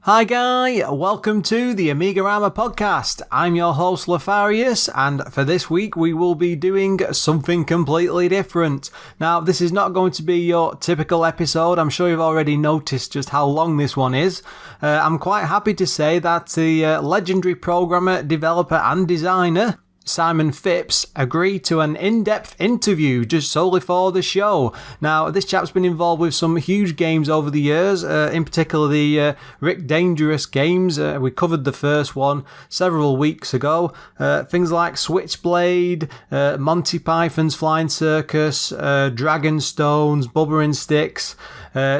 Hi Guy, welcome to the AMIGArama podcast. I'm your host Lorfarius, and for this week we will be doing something completely different. Now, this is not going to be your typical episode. I'm sure you've already noticed just how long this one is. I'm quite happy to say that the legendary programmer, developer and designer Simon Phipps agreed to an in-depth interview just solely for the show. Now, this chap's been involved with some huge games over the years, in particular the Rick Dangerous games. We covered the first one several weeks ago. Things like Switchblade, Monty Python's Flying Circus, Dragonstone's Dublin Sticks,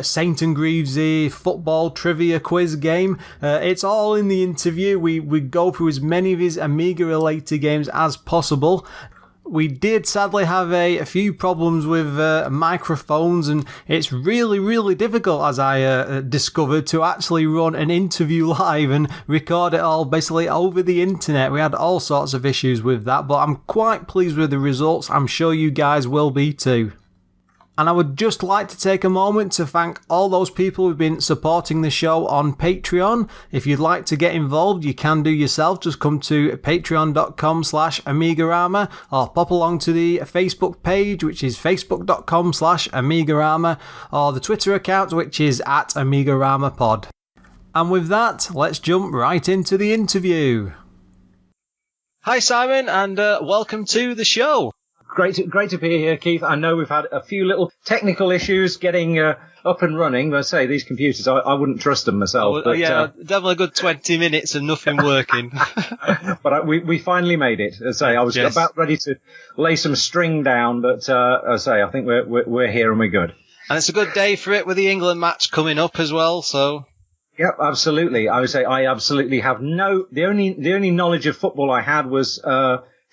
Saint and Greavesy football trivia quiz game. It's all in the interview. We go through as many of his Amiga-related games as possible. We did sadly have a few problems with microphones, and it's really difficult, as I discovered, to actually run an interview live and record it all basically over the internet. We had all sorts of issues with that, but I'm quite pleased with the results. I'm sure you guys will be too. And I would just like to take a moment to thank all those people who've been supporting the show on Patreon. If you'd like to get involved, you can do yourself. Just come to patreon.com/AMIGArama or pop along to the Facebook page, which is facebook.com/AMIGArama, or the Twitter account, which is @AmigaRamaPod. And with that, let's jump right into the interview. Hi Simon, and welcome to the show. Great to be here, Keith. I know we've had a few little technical issues getting up and running, but I say these computers, I wouldn't trust them myself. Definitely a good 20 minutes and nothing working. But we finally made it. As I say, I was about ready to lay some string down, but as I say, I think we're here and we're good. And it's a good day for it with the England match coming up as well, so. Yep, absolutely. I would say I absolutely have the only knowledge of football I had was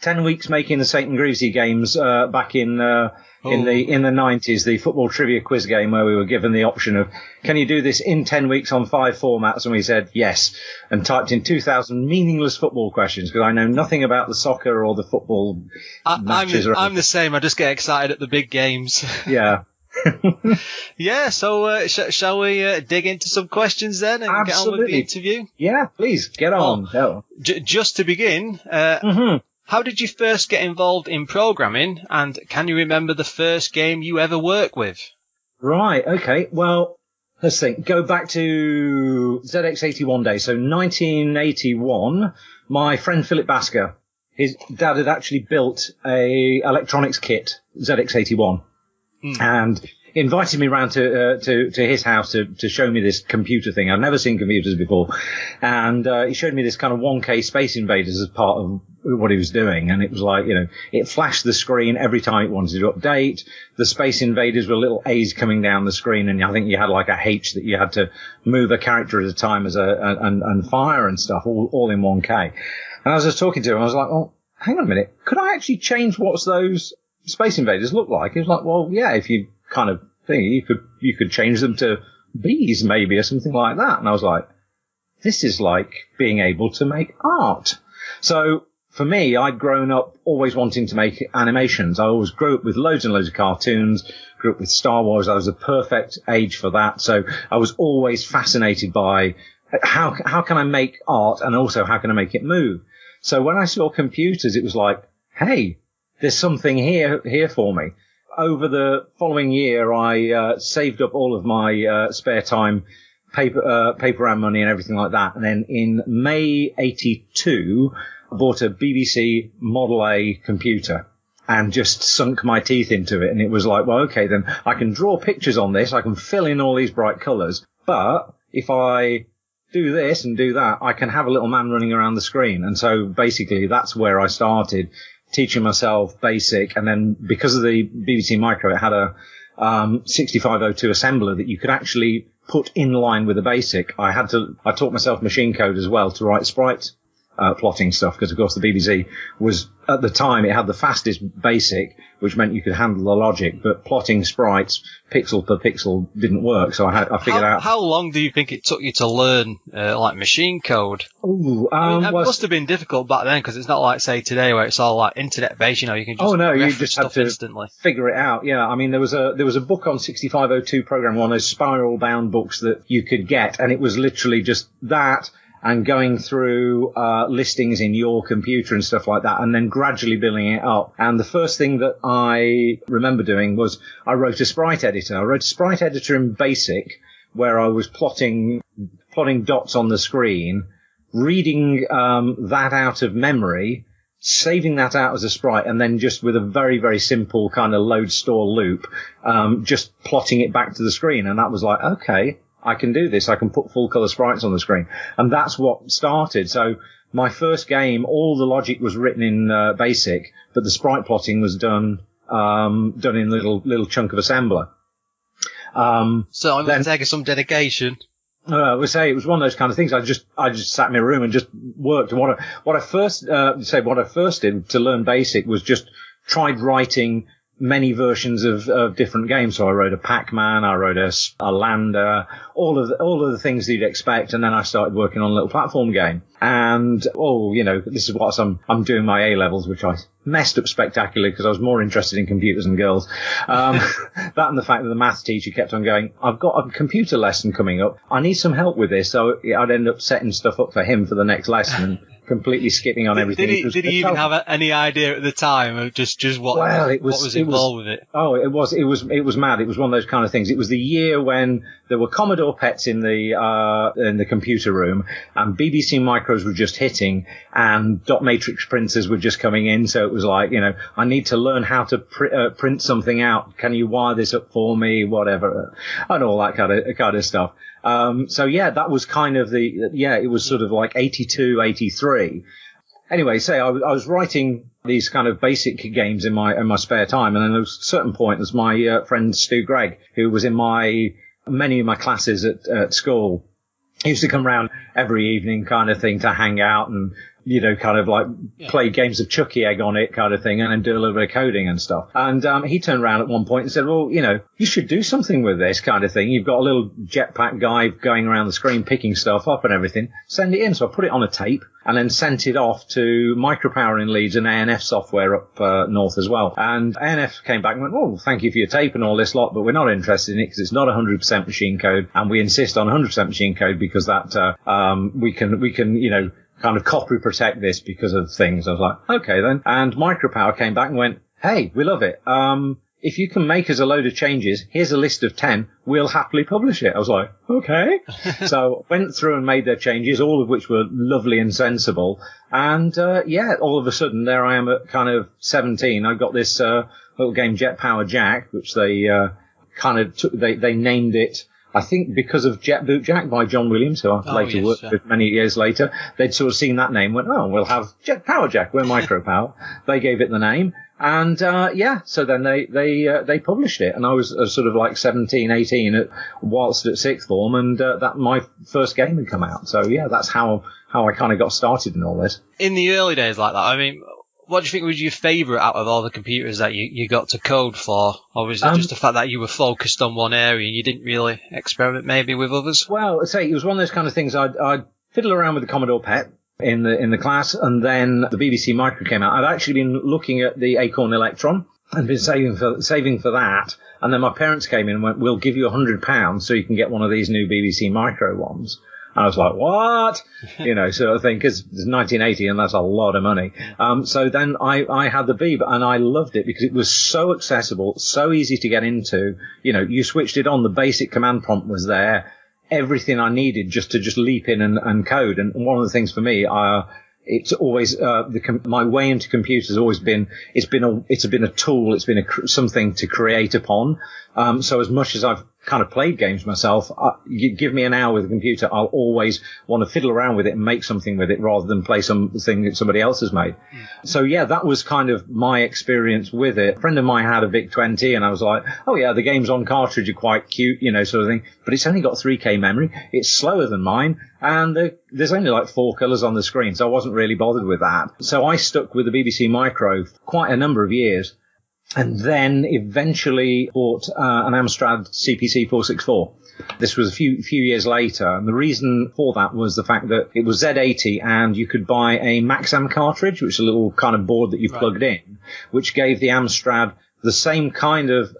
10 weeks making the St. and Greavesy games back in the 90s, the football trivia quiz game where we were given the option of, can you do this in 10 weeks on 5 formats? And we said yes, and typed in 2,000 meaningless football questions because I know nothing about the soccer or the football matches. I'm the same. I just get excited at the big games. Yeah. Yeah, so shall we dig into some questions then and get on with the interview? Yeah, please, get on. Well, just to begin, how did you first get involved in programming, and can you remember the first game you ever worked with? Right, okay. Well, let's think. Go back to ZX81 days. So 1981, my friend Philip Basker, his dad had actually built a electronics kit, ZX81, and invited me round to his house to show me this computer thing. I'd never seen computers before. And he showed me this kind of 1K Space Invaders as part of what he was doing. And it was like, it flashed the screen every time it wanted to update. The Space Invaders were little A's coming down the screen, and I think you had like a H that you had to move a character at a time and fire and stuff, all in 1K. And as I was talking to him, I was like, oh, hang on a minute. Could I actually change what those Space Invaders look like? He was like, well, yeah, if you kind of thing, you could change them to bees maybe or something like that. And I was like, this is like being able to make art. So for me, I'd grown up always wanting to make animations. I always grew up with loads and loads of cartoons, grew up with Star Wars. I was a perfect age for that. So I was always fascinated by how can I make art, and also how can I make it move? So when I saw computers, it was like, hey, there's something here for me. Over the following year, I saved up all of my spare time, paper round money and everything like that. And then in May 82, I bought a BBC Model A computer and just sunk my teeth into it. And it was like, well, okay, then I can draw pictures on this. I can fill in all these bright colours. But if I do this and do that, I can have a little man running around the screen. And so basically that's where I started, teaching myself basic. And then because of the BBC Micro, it had a 6502 assembler that you could actually put in line with the basic. I taught myself machine code as well to write sprites. plotting stuff, because of course the BBC was, at the time, it had the fastest BASIC, which meant you could handle the logic, but plotting sprites pixel per pixel didn't work, so I figured out. How long do you think it took you to learn like machine code? Ooh, it must have been difficult back then, because it's not like, say, today where it's all like internet based. You know, you can just you just had to instantly figure it out. Yeah, I mean, there was a book on 6502 program, one of those spiral bound books that you could get, and it was literally just that, and going through listings in your computer and stuff like that, and then gradually building it up. And the first thing that I remember doing was I wrote a sprite editor. I wrote a sprite editor in BASIC where I was plotting dots on the screen, reading that out of memory, saving that out as a sprite, and then just with a very, very simple kind of load store loop, just plotting it back to the screen. And that was like, okay, I can do this. I can put full color sprites on the screen. And that's what started. So my first game, all the logic was written in BASIC, but the sprite plotting was done in little chunk of assembler. So I'm going to take some dedication. I would say it was one of those kind of things. I just sat in my room and just worked. And what I first did to learn BASIC was just tried writing many versions of different games. So I wrote a Pac-Man, I wrote a Lander, all of the things that you'd expect, and then I started working on a little platform game. And this is what I'm doing my A-levels, which I messed up spectacularly because I was more interested in computers and girls. That and the fact that the maths teacher kept on going, I've got a computer lesson coming up, I need some help with this. So I'd end up setting stuff up for him for the next lesson. Completely skipping on everything. Did he even have any idea at the time of just what was involved with it? Oh, it was mad. It was one of those kind of things. It was the year when there were Commodore PETs in the computer room, and BBC micros were just hitting, and dot matrix printers were just coming in. So it was like, I need to learn how to print something out. Can you wire this up for me? Whatever, and all that kind of stuff. So yeah, that was kind of it was sort of like 82, 83. Anyway, I was writing these kind of basic games in my spare time, and then there was a certain point, as my friend Stu Gregg, who was in many of my classes at school, he used to come round every evening kind of thing to hang out and, kind of like play games of Chucky Egg on it kind of thing, and then do a little bit of coding and stuff. And he turned around at one point and said, well, you should do something with this kind of thing. You've got a little jetpack guy going around the screen picking stuff up and everything. Send it in. So I put it on a tape and then sent it off to Micropower in Leeds and ANF Software up north as well. And ANF came back and went, oh, thank you for your tape and all this lot, but we're not interested in it because it's not 100% machine code, and we insist on 100% machine code because that we can kind of copy protect this because of things. I was like, okay then. And Micropower came back and went, hey, we love it. If you can make us a load of changes, here's a list of 10, we'll happily publish it. I was like, okay. So went through and made their changes, all of which were lovely and sensible. And, all of a sudden there I am at kind of 17. I got this, little game Jet Power Jack, which they, they named it, I think because of Jet Boot Jack by John Williams, who I later worked with many years later. They'd sort of seen that name, went, oh, we'll have Jet Power Jack. We're Micropower. They gave it the name. And, so then they published it. And I was sort of like 17, 18 whilst at sixth form, and, that my first game had come out. So yeah, that's how I kind of got started in all this. In the early days like that, I mean, what do you think was your favourite out of all the computers that you got to code for? Or was it just the fact that you were focused on one area and you didn't really experiment maybe with others? Well, I'd say it was one of those kind of things. I'd fiddle around with the Commodore PET in the class, and then the BBC Micro came out. I'd actually been looking at the Acorn Electron and been saving for that. And then my parents came in and went, we'll give you £100 so you can get one of these new BBC Micro ones. And I was like, what? Sort of thing, because it's 1980 and that's a lot of money. So then I had the Beeb, and I loved it because it was so accessible, so easy to get into. You switched it on, the basic command prompt was there, everything I needed just to leap in and code. And one of the things for me, it's always, my way into computers has always been, it's been a tool, it's been something to create upon. So as much as I've kind of played games myself. You give me an hour with a computer, I'll always want to fiddle around with it and make something with it rather than play something that somebody else has made. So yeah, that was kind of my experience with it. A friend of mine had a VIC-20 and I was like, oh yeah, the games on cartridge are quite cute, sort of thing, but it's only got 3K memory. It's slower than mine, and there's only like 4 colours on the screen, so I wasn't really bothered with that. So I stuck with the BBC Micro for quite a number of years, and then eventually bought an Amstrad CPC 464. This was a few years later, and the reason for that was the fact that it was Z80 and you could buy a Maxam cartridge, which is a little kind of board that you plugged in, which gave the Amstrad the same kind of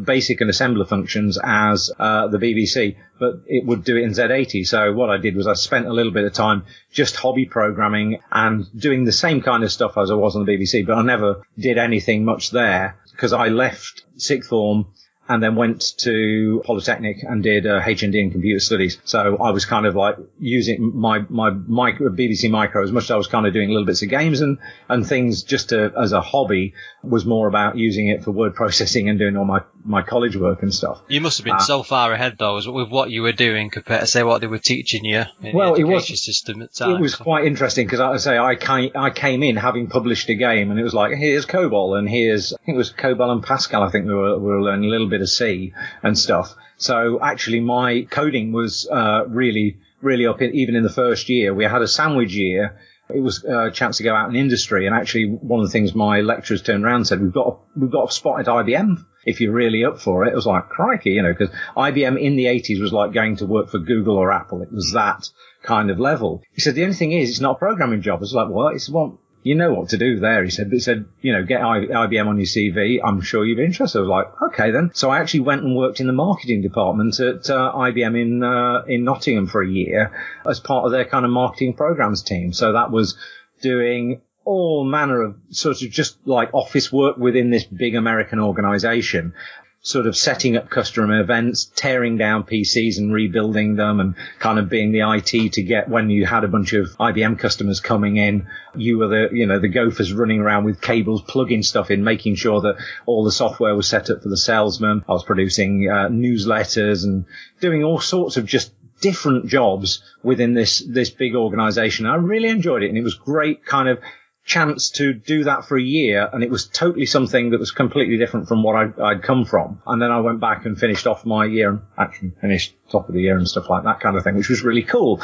basic and assembler functions as the BBC, but it would do it in Z80. So what I did was I spent a little bit of time just hobby programming and doing the same kind of stuff as I was on the BBC, but I never did anything much there because I left sixth form and then went to Polytechnic and did HND in computer studies. So I was kind of like using my BBC Micro as much as I was kind of doing little bits of games and things just as a hobby, was more about using it for word processing and doing all my college work and stuff. You must have been so far ahead, though, with what you were doing compared to, say, what they were teaching you in the education system at the time. It was quite interesting because, I came in having published a game, and it was like, here's COBOL, and here's, I think it was COBOL and Pascal, I think we were learning a little bit of C and stuff. So actually my coding was really, really up even in the first year. We had a sandwich year. It was a chance to go out in industry, and actually one of the things my lecturers turned around and said, we've got a spot at IBM if you're really up for it. It was like, crikey, because IBM in the 80s was like going to work for Google or Apple. It was that kind of level. He said, the only thing is, it's not a programming job. I was like, well, it's one. You know what to do there, he said. But he said, get IBM on your CV. I'm sure you'd be interested. I was like, okay then. So I actually went and worked in the marketing department at IBM in Nottingham for a year as part of their kind of marketing programs team. So that was doing all manner of sort of just like office work within this big American organization, sort of setting up customer events, tearing down PCs and rebuilding them, and kind of being the IT to get, when you had a bunch of IBM customers coming in, you were the gophers running around with cables, plugging stuff in, making sure that all the software was set up for the salesman. I was producing newsletters and doing all sorts of just different jobs within this big organization. I really enjoyed it, and it was great kind of chance to do that for a year, and it was totally something that was completely different from what I'd come from. And then I went back and finished off my year, and actually finished top of the year and stuff like that kind of thing, which was really cool.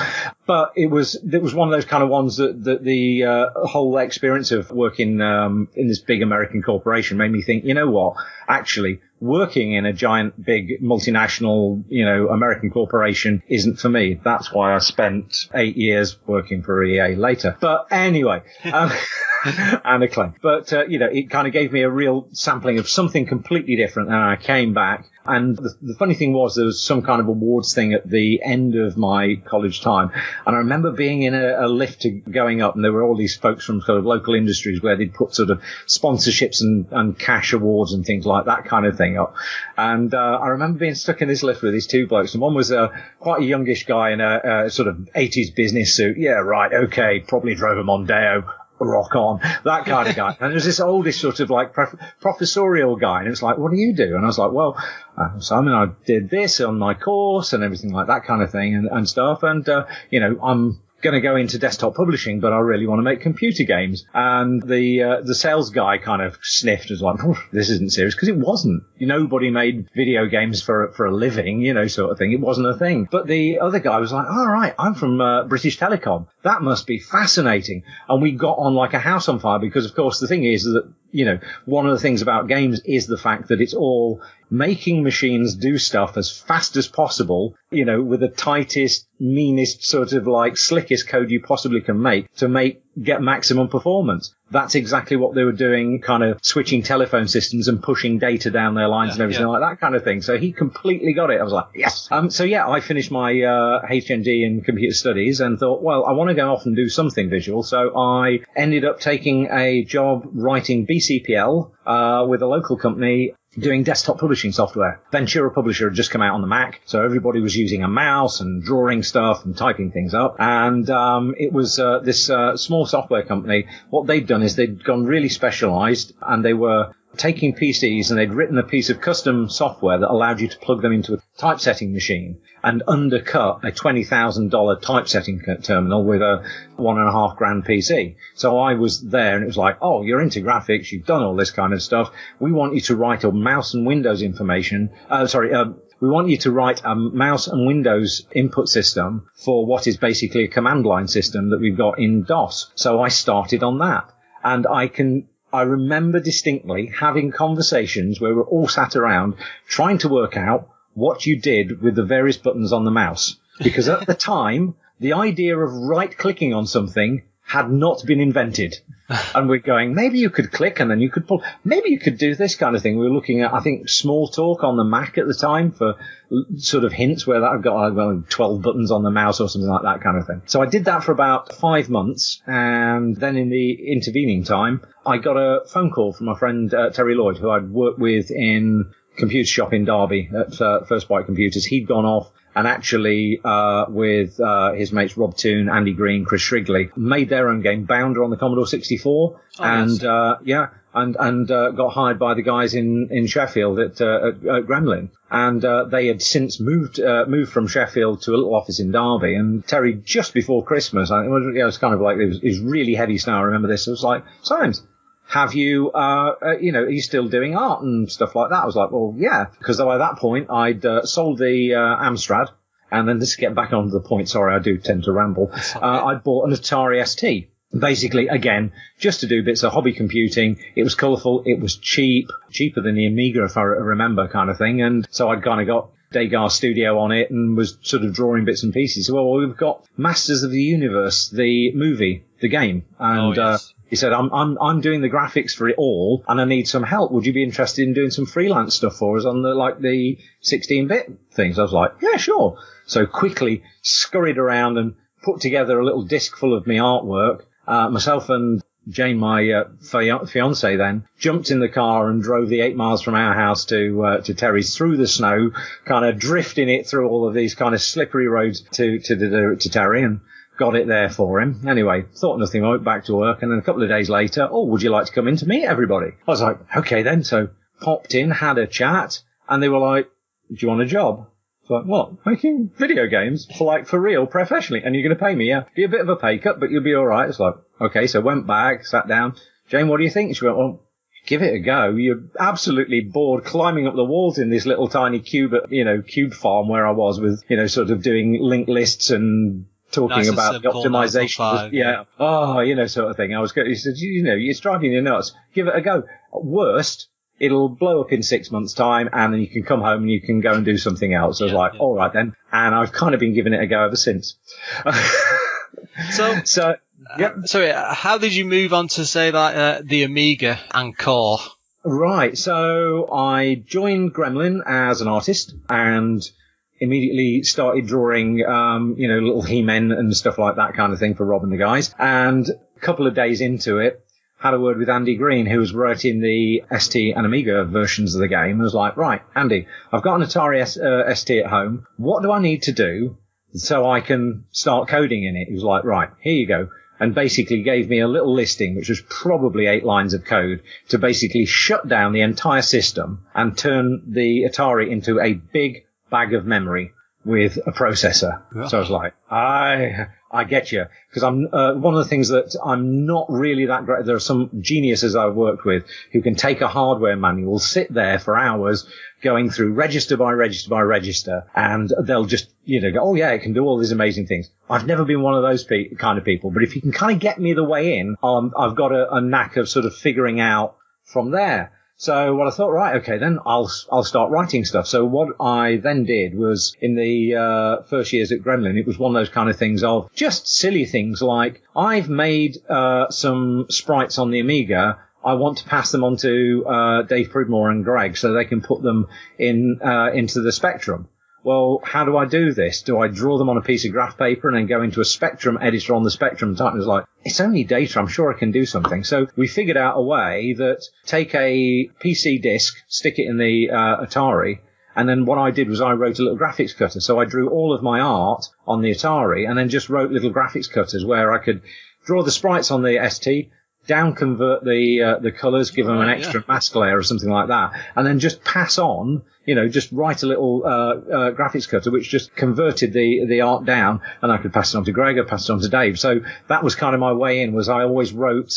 But it was one of those kind of ones that the whole experience of working in this big American corporation made me think, you know what, actually working in a giant, big, multinational, American corporation isn't for me. That's why I spent 8 years working for EA later. But anyway, and Acclaim. But, it kind of gave me a real sampling of something completely different. And I came back. And the funny thing was, there was some kind of awards thing at the end of my college time. And I remember being in a lift going up, and there were all these folks from sort of local industries where they'd put sort of sponsorships and cash awards and things like that kind of thing up. And I remember being stuck in this lift with these two blokes, and one was quite a youngish guy in a sort of 80s business suit. Yeah, right, okay, probably drove a Mondeo. Rock on, that kind of guy. And there was this oldish sort of like professorial guy, and it was like, what do you do? And I was like, well, Simon, I did this on my course and everything like that kind of thing and stuff. And, I'm going to go into desktop publishing, but I really want to make computer games. And the sales guy kind of sniffed and was like, this isn't serious, because it wasn't. Nobody made video games for a living, sort of thing. It wasn't a thing. But the other guy was like, all right, I'm from British Telecom. That must be fascinating. And we got on like a house on fire, because of course the thing is that, one of the things about games is the fact that it's all making machines do stuff as fast as possible, with the tightest, meanest, sort of like slickest code you possibly can make to get maximum performance. That's exactly what they were doing, kind of switching telephone systems and pushing data down their lines and everything like that kind of thing. So he completely got it. I was like, yes. I finished my HND in computer studies and thought, well, I want to go off and do something visual. So I ended up taking a job writing BCPL with a local company doing desktop publishing software. Ventura Publisher had just come out on the Mac, so everybody was using a mouse and drawing stuff and typing things up. And it was this small software company. What they'd done is they'd gone really specialized, and they were taking PCs and they'd written a piece of custom software that allowed you to plug them into a typesetting machine and undercut a $20,000 typesetting terminal with a $1,500 PC. So I was there and it was like, oh, you're into graphics, you've done all this kind of stuff. We want you to write a mouse and Windows we want you to write a mouse and Windows input system for what is basically a command line system that we've got in DOS. So I started on that. And I remember distinctly having conversations where we're all sat around trying to work out what you did with the various buttons on the mouse. Because at the time, the idea of right-clicking on something had not been invented. And we're going, maybe you could click and then you could pull. Maybe you could do this kind of thing. We were looking at, I think, Smalltalk on the Mac at the time for sort of hints where that I've got 12 buttons on the mouse or something like that kind of thing. So I did that for about 5 months. And then in the intervening time, I got a phone call from my friend Terry Lloyd, who I'd worked with in computer shop in Derby at First Byte Computers. He'd gone off and actually, with his mates Rob Toon, Andy Green, Chris Shrigley, made their own game, Bounder, on the Commodore 64. And got hired by the guys in Sheffield at Gremlin. And they had since moved from Sheffield to a little office in Derby. And Terry, just before Christmas, it was kind of like, it was really heavy snow. I remember this. It was like, Simons, have you, are you still doing art and stuff like that? I was like, well, yeah, because by that point I'd sold the Amstrad, and then just to get back onto the point, sorry, I do tend to ramble. I'd bought an Atari ST, basically, again, just to do bits of hobby computing. It was colourful, it was cheaper than the Amiga, if I remember, kind of thing. And so I'd kind of got Degas Studio on it and was sort of drawing bits and pieces. Well, we've got Masters of the Universe, the movie, the game, and he said, I'm doing the graphics for it all, and I need some help. Would you be interested in doing some freelance stuff for us on the 16-bit things? I was like, yeah, sure. So quickly scurried around and put together a little disc full of my artwork. Myself and Jane, my fiance then, jumped in the car and drove the 8 miles from our house to Terry's through the snow, kind of drifting it through all of these kind of slippery roads to Terry, and got it there for him. Anyway, thought nothing, I went back to work, and then a couple of days later, would you like to come in to meet everybody? I was like, okay then. So popped in, had a chat, and they were like, do you want a job? I was like, what? Making video games for real, professionally? And you're going to pay me? Yeah. Be a bit of a pay cut, but you'll be all right. It's like, okay. So went back, sat down. Jane, what do you think? She went, well, give it a go. You're absolutely bored climbing up the walls in this little tiny cube farm where I was with, sort of doing linked lists and talking nice about the optimization. Sort of thing. I was good. He said, you're driving you nuts. Give it a go. At worst, it'll blow up in 6 months' time, and then you can come home and you can go and do something else. I was like, all right then. And I've kind of been giving it a go ever since. So, how did you move on to say that the Amiga and Core? Right. So I joined Gremlin as an artist and immediately started drawing, little He-Men and stuff like that kind of thing for Rob and the guys. And a couple of days into it, had a word with Andy Green, who was writing the ST and Amiga versions of the game. I was like, right, Andy, I've got an Atari ST at home. What do I need to do so I can start coding in it? He was like, right, here you go. And basically gave me a little listing, which was probably 8 lines of code, to basically shut down the entire system and turn the Atari into a big bag of memory with a processor. Yeah. So I was like, I get you. Because I'm, one of the things that I'm not really that great, there are some geniuses I've worked with who can take a hardware manual, sit there for hours going through register by register by register, and they'll just, go, oh yeah, it can do all these amazing things. I've never been one of those kind of people, but if you can kind of get me the way in, I've got a knack of sort of figuring out from there. So what I thought, right, okay, then I'll start writing stuff. So what I then did was, in the first years at Gremlin, it was one of those kind of things of just silly things like, I've made some sprites on the Amiga. I want to pass them on to Dave Pridmore and Greg so they can put them into the Spectrum. Well, how do I do this? Do I draw them on a piece of graph paper and then go into a Spectrum editor on the Spectrum and type? And it's like, it's only data. I'm sure I can do something. So we figured out a way that take a PC disk, stick it in the Atari, and then what I did was I wrote a little graphics cutter. So I drew all of my art on the Atari and then just wrote little graphics cutters where I could draw the sprites on the ST, down convert the colours, give them an extra mask layer or something like that, and then just pass on, just write a little graphics cutter which just converted the art down, and I could pass it on to Greg, I passed it on to Dave. So that was kind of my way in, was I always wrote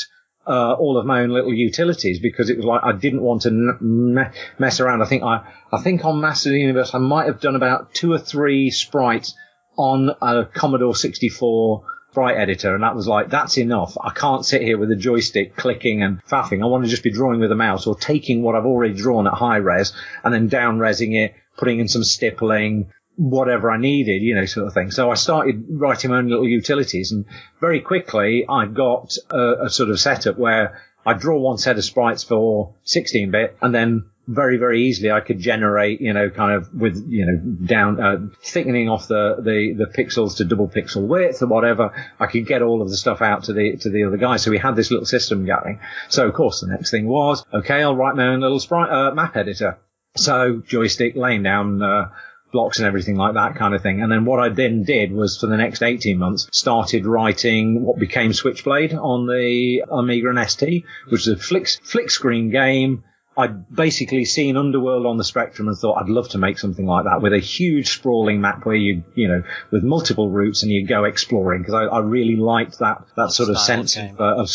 all of my own little utilities, because it was like I didn't want to mess around. I think on Masters of the Universe I might have done about 2 or 3 sprites on a Commodore 64 sprite editor, and that was like, that's enough. I can't sit here with a joystick clicking and faffing. I want to just be drawing with a mouse, or taking what I've already drawn at high res and then down resing it, putting in some stippling, whatever I needed, sort of thing. So I started writing my own little utilities, and very quickly I got a sort of setup where I draw one set of sprites for 16-bit, and then very, very easily I could generate, kind of with, down, thickening off the pixels to double pixel width or whatever. I could get all of the stuff out to the other guy. So we had this little system going. So of course the next thing was, okay, I'll write my own little sprite, map editor. So joystick, laying down, blocks and everything like that kind of thing. And then what I then did was, for the next 18 months, started writing what became Switchblade on the Amiga and ST, which is a flick screen game. I'd basically seen Underworld on the Spectrum and thought I'd love to make something like that, with a huge sprawling map where with multiple routes, and you go exploring, because I really liked that sort of sense of a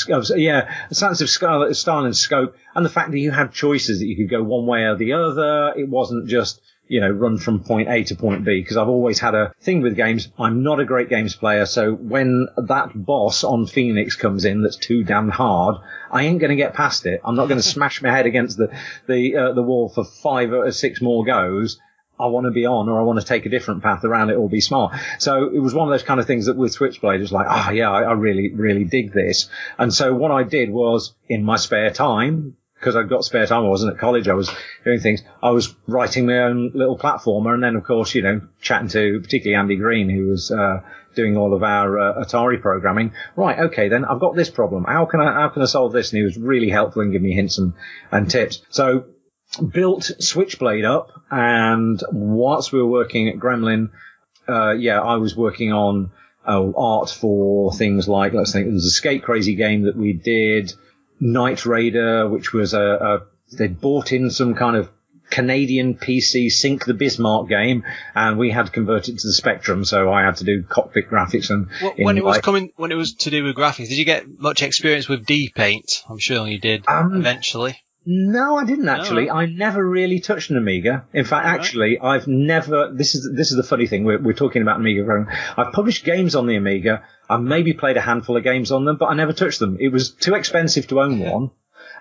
sense of style and scope, and the fact that you had choices, that you could go one way or the other. It wasn't just run from point A to point B, because I've always had a thing with games. I'm not a great games player, so when that boss on Phoenix comes in that's too damn hard, I ain't going to get past it. I'm not going to smash my head against the wall for 5 or 6 more goes. I want to be on, or I want to take a different path around it, or be smart. So it was one of those kind of things that with Switchblade, it's like, I really, really dig this. And so what I did was, in my spare time, because I'd got spare time, I wasn't at college, I was doing things, I was writing my own little platformer, and then of course, chatting to particularly Andy Green, who was doing all of our Atari programming. Right, okay, then I've got this problem. How can I solve this? And he was really helpful in giving me hints and tips. So built Switchblade up, and whilst we were working at Gremlin, I was working on art for things like, let's think, there was a Skate Crazy game that we did, Knight Raider, which was they'd bought in some kind of Canadian PC Sink the Bismarck game, and we had to convert it to the Spectrum, so I had to do cockpit graphics. And when it was to do with graphics, did you get much experience with D-Paint? I'm sure you did eventually. No, I didn't actually. No. I never really touched an Amiga. In fact, actually, I've never. This is the funny thing. We're talking about Amiga. I've published games on the Amiga. I've maybe played a handful of games on them, but I never touched them. It was too expensive to own one.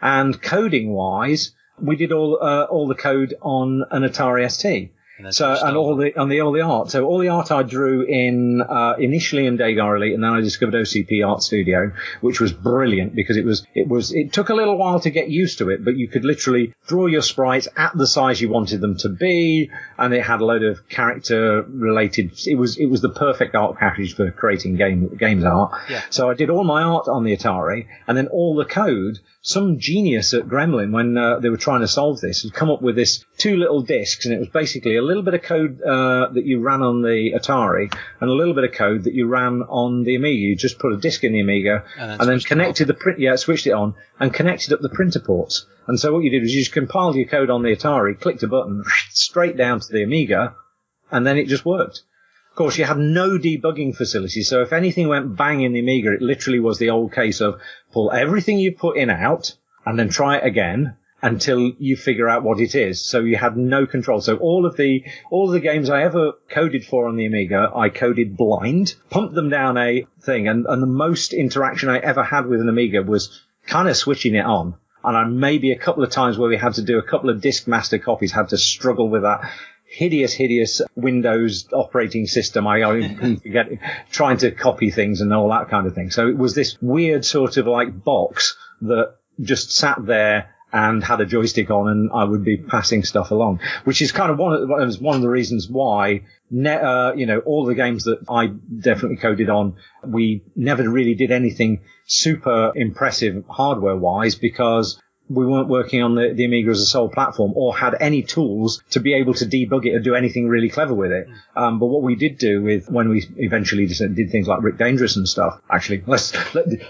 And coding wise, we did all the code on an Atari ST. And all the art. So all the art I drew in initially in Degar Elite, and then I discovered OCP Art Studio, which was brilliant, because it took a little while to get used to it, but you could literally draw your sprites at the size you wanted them to be, and it had a load of character related. It was the perfect art package for creating games art. Yeah. So I did all my art on the Atari, and then all the code. Some genius at Gremlin, when they were trying to solve this, had come up with this 2 little discs, and it was basically a little bit of code that you ran on the Atari, and a little bit of code that you ran on the Amiga. You just put a disc in the Amiga, and then connected switched it on, and connected up the printer ports. And so what you did was you just compiled your code on the Atari, clicked a button, straight down to the Amiga, and then it just worked. Of course, you had no debugging facility, so if anything went bang in the Amiga, it literally was the old case of pull everything you put in out, and then try it again until you figure out what it is. So you had no control. So all of the games I ever coded for on the Amiga, I coded blind, pumped them down a thing, and the most interaction I ever had with an Amiga was kind of switching it on. And I maybe a couple of times where we had to do a couple of disk master copies, had to struggle with that hideous Windows operating system. I forget, trying to copy things and all that kind of thing. So it was this weird sort of like box that just sat there and had a joystick on, and I would be passing stuff along, which is kind of one of the reasons why, all the games that I definitely coded on, we never really did anything super impressive hardware wise, because we weren't working on the Amiga as a sole platform or had any tools to be able to debug it or do anything really clever with it. But what we did do when we eventually did things like Rick Dangerous and stuff, actually,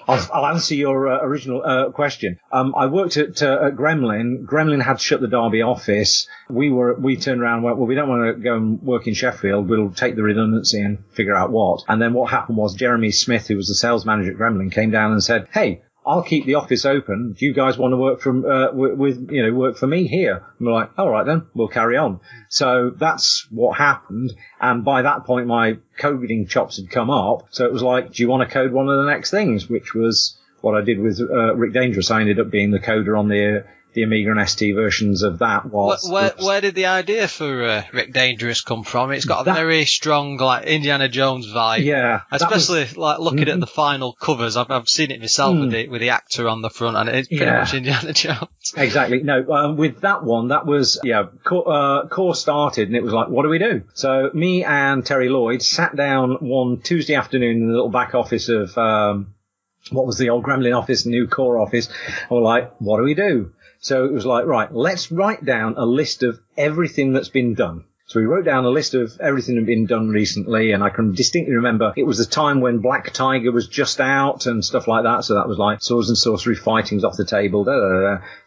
I'll answer your original question. I worked at Gremlin. Gremlin had shut the Derby office. We turned around and went, well, we don't want to go and work in Sheffield. We'll take the redundancy and figure out what. And then what happened was Jeremy Smith, who was the sales manager at Gremlin, came down and said, hey, I'll keep the office open. Do you guys want to work work for me here? And we're like, all right then, we'll carry on. So that's what happened. And by that point, my coding chops had come up. So it was like, do you want to code one of the next things? Which was what I did with Rick Dangerous. I ended up being the coder on the Amiga and ST versions of that. Where did the idea for Rick Dangerous come from? It's got a very strong, like, Indiana Jones vibe. Yeah. Especially, like, looking at the final covers. I've seen it myself with the actor on the front, and it's pretty much Indiana Jones. Exactly. No, with that one, that was, core started, and it was like, what do we do? So me and Terry Lloyd sat down one Tuesday afternoon in the little back office of, what was the old Gremlin office, new core office, and we're like, what do we do? So it was like, right, let's write down a list of everything that's been done. So we wrote down a list of everything that had been done recently, and I can distinctly remember it was the time when Black Tiger was just out and stuff like that. So that was like Swords and Sorcery Fighting's off the table,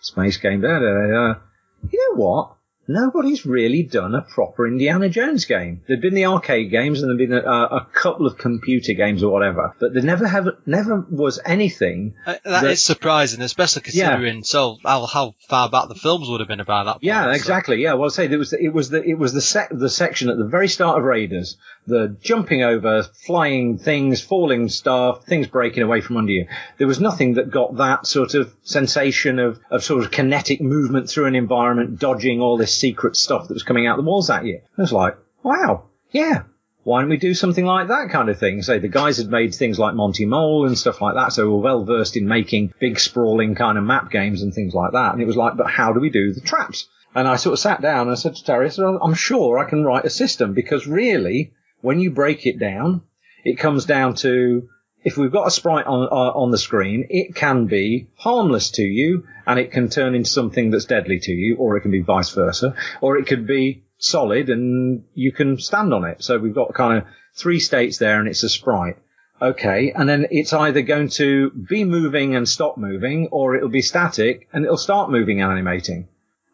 Space Game, You know what? Nobody's really done a proper Indiana Jones game. There'd been the arcade games and there'd been a couple of computer games or whatever, but there never was anything. That is surprising, especially considering how far back the films would have been about that point. Yeah, exactly. Yeah, well, I'll say it was the section at the very start of Raiders, the jumping over, flying things, falling stuff, things breaking away from under you. There was nothing that got that sort of sensation of sort of kinetic movement through an environment, dodging all this secret stuff that was coming out the walls at you. I was like, wow, yeah, why don't we do something like that kind of thing? So the guys had made things like Monty Mole and stuff like that, so we were well versed in making big sprawling kind of map games and things like that. And it was like, but how do we do the traps? And I sort of sat down and I said to Terry, I'm sure I can write a system, because really, when you break it down, it comes down to, if we've got a sprite on the screen, it can be harmless to you and it can turn into something that's deadly to you, or it can be vice versa, or it could be solid and you can stand on it. So we've got kind of 3 states there and it's a sprite. Okay. And then it's either going to be moving and stop moving, or it'll be static and it'll start moving and animating.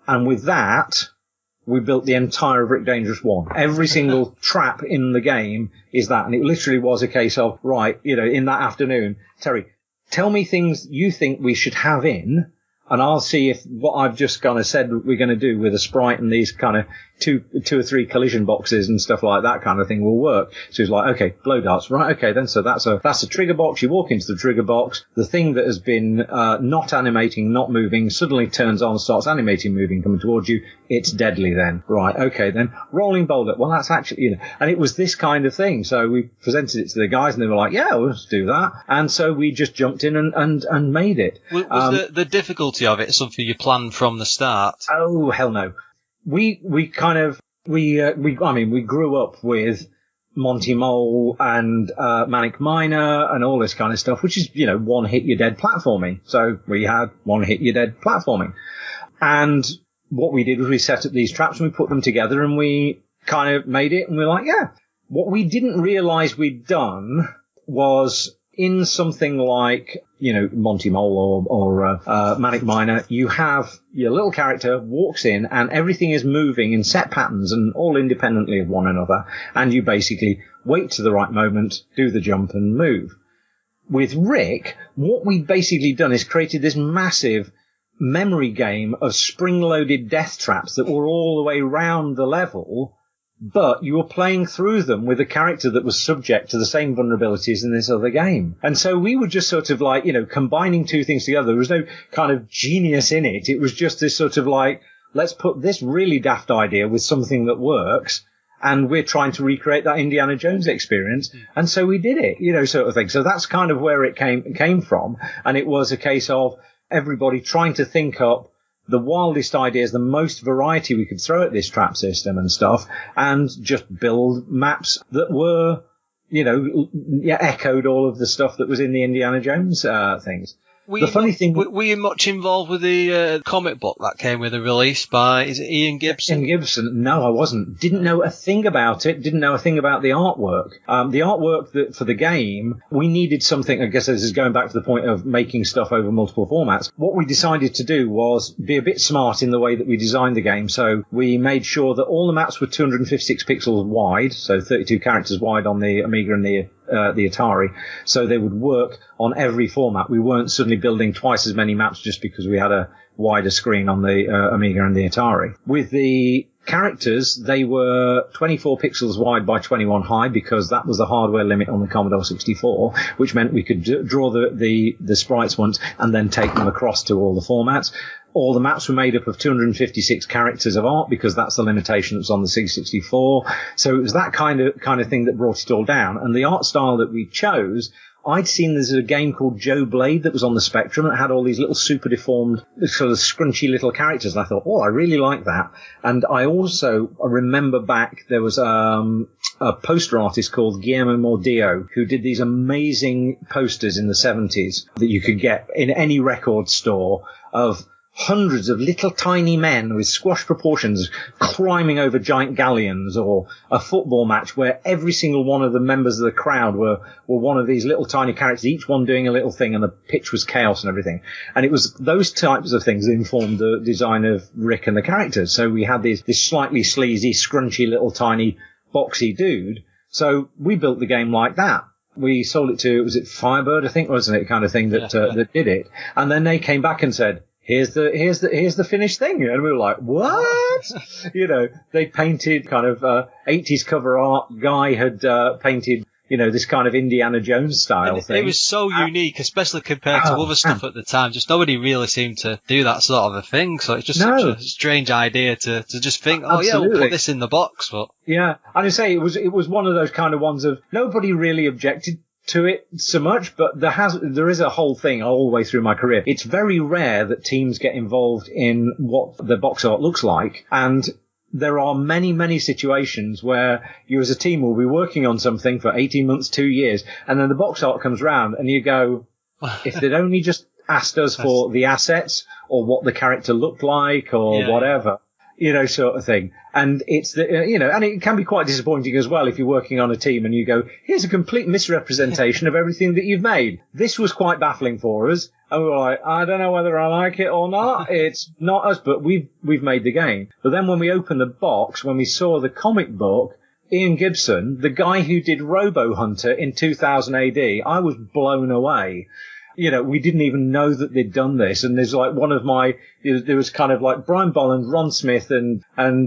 And with that, we built the entire Rick Dangerous 1. Every single trap in the game is that. And it literally was a case of, right, in that afternoon, Terry, tell me things you think we should have in, and I'll see if what I've just kind of said we're going to do with a sprite and these kind of two or three collision boxes and stuff like that kind of thing will work. So he's like, okay, blow darts. Right, okay, then. So that's a trigger box. You walk into the trigger box. The thing that has been not animating, not moving, suddenly turns on, starts animating, moving, coming towards you. It's deadly then. Right, okay, then. Rolling boulder. Well, that's actually, and it was this kind of thing. So we presented it to the guys and they were like, yeah, let's do that. And so we just jumped in and made it. Was the difficulty of it something you planned from the start? Oh, hell no. We grew up with Monty Mole and Manic Miner and all this kind of stuff, which is, one hit you're dead platforming. So we had one hit you're dead platforming. And what we did was we set up these traps and we put them together and we kind of made it, and we're like, yeah. What we didn't realize we'd done was, in something like, Monty Mole or Manic Miner, you have your little character walks in and everything is moving in set patterns and all independently of one another. And you basically wait to the right moment, do the jump and move. With Rick, what we've basically done is created this massive memory game of spring-loaded death traps that were all the way round the level, but you were playing through them with a character that was subject to the same vulnerabilities in this other game. And so we were just sort of like, combining two things together. There was no kind of genius in it. It was just this sort of like, let's put this really daft idea with something that works, and we're trying to recreate that Indiana Jones experience. And so we did it, sort of thing. So that's kind of where it came from. And it was a case of everybody trying to think up the wildest ideas, the most variety we could throw at this trap system and stuff, and just build maps that were, echoed all of the stuff that was in the Indiana Jones things. Were you much involved with the comic book that came with a release by, is it Ian Gibson? Ian Gibson? No, I wasn't. Didn't know a thing about it. Didn't know a thing about the artwork. The artwork for the game, we needed something, I guess this is going back to the point of making stuff over multiple formats. What we decided to do was be a bit smart in the way that we designed the game. So we made sure that all the maps were 256 pixels wide, so 32 characters wide on the Amiga and the Atari, so they would work on every format. We weren't suddenly building twice as many maps just because we had a wider screen on the Amiga and the Atari. With the characters, they were 24 pixels wide by 21 high because that was the hardware limit on the Commodore 64, which meant we could draw the sprites once and then take them across to all the formats. All the maps were made up of 256 characters of art because that's the limitation that's on the C64. So it was that kind of thing that brought it all down. And the art style that we chose, I'd seen there's a game called Joe Blade that was on the Spectrum that had all these little super deformed, sort of scrunchy little characters. And I thought, oh, I really like that. And I remember back there was a poster artist called Guillermo Mordillo who did these amazing posters in the 70s that you could get in any record store of hundreds of little tiny men with squash proportions climbing over giant galleons, or a football match where every single one of the members of the crowd were one of these little tiny characters, each one doing a little thing, and the pitch was chaos and everything. And it was those types of things that informed the design of Rick and the characters. So we had this slightly sleazy, scrunchy little tiny boxy dude. So we built the game like that. We sold it to, was it Firebird, I think, wasn't it, kind of thing that did it. And then they came back and said, here's the finished thing. And we were like, what? They painted kind of 80s cover art. Guy had painted, this kind of Indiana Jones style thing. It was so unique, especially compared to other stuff at the time. Just nobody really seemed to do that sort of a thing. So it's just such a strange idea to just think, we'll put this in the box. But yeah, and I say it was one of those kind of ones of nobody really objected to it so much, but there is a whole thing all the way through my career. It's very rare that teams get involved in what the box art looks like, and there are many, many situations where you as a team will be working on something for 18 months, 2 years, and then the box art comes round and you go, if they'd only just asked us for the assets or what the character looked like or whatever, sort of thing. And it's and it can be quite disappointing as well if you're working on a team and you go, here's a complete misrepresentation of everything that you've made. This was quite baffling for us. And we were like, I don't know whether I like it or not. It's not us, but we've made the game. But then when we opened the box, when we saw the comic book, Ian Gibson, the guy who did Robo Hunter in 2000 AD, I was blown away. We didn't even know that they'd done this. And there's like there was kind of like Brian Bolland, Ron Smith and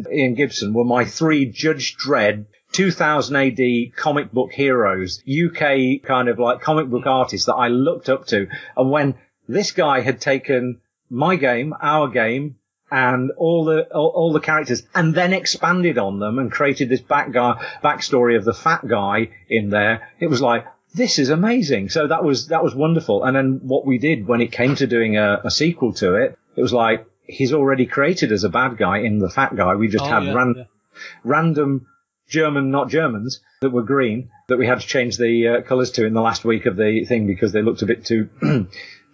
Ian Gibson were my three Judge Dredd 2000 AD comic book heroes, UK kind of like comic book artists that I looked up to. And when this guy had taken my game, our game, and all the characters, and then expanded on them and created this backstory of the fat guy in there, it was like, this is amazing. So that was wonderful. And then what we did when it came to doing a sequel to it, it was like, he's already created as a bad guy in the fat guy. We just had random German, not Germans, that were green, that we had to change the colours to in the last week of the thing because they looked a bit too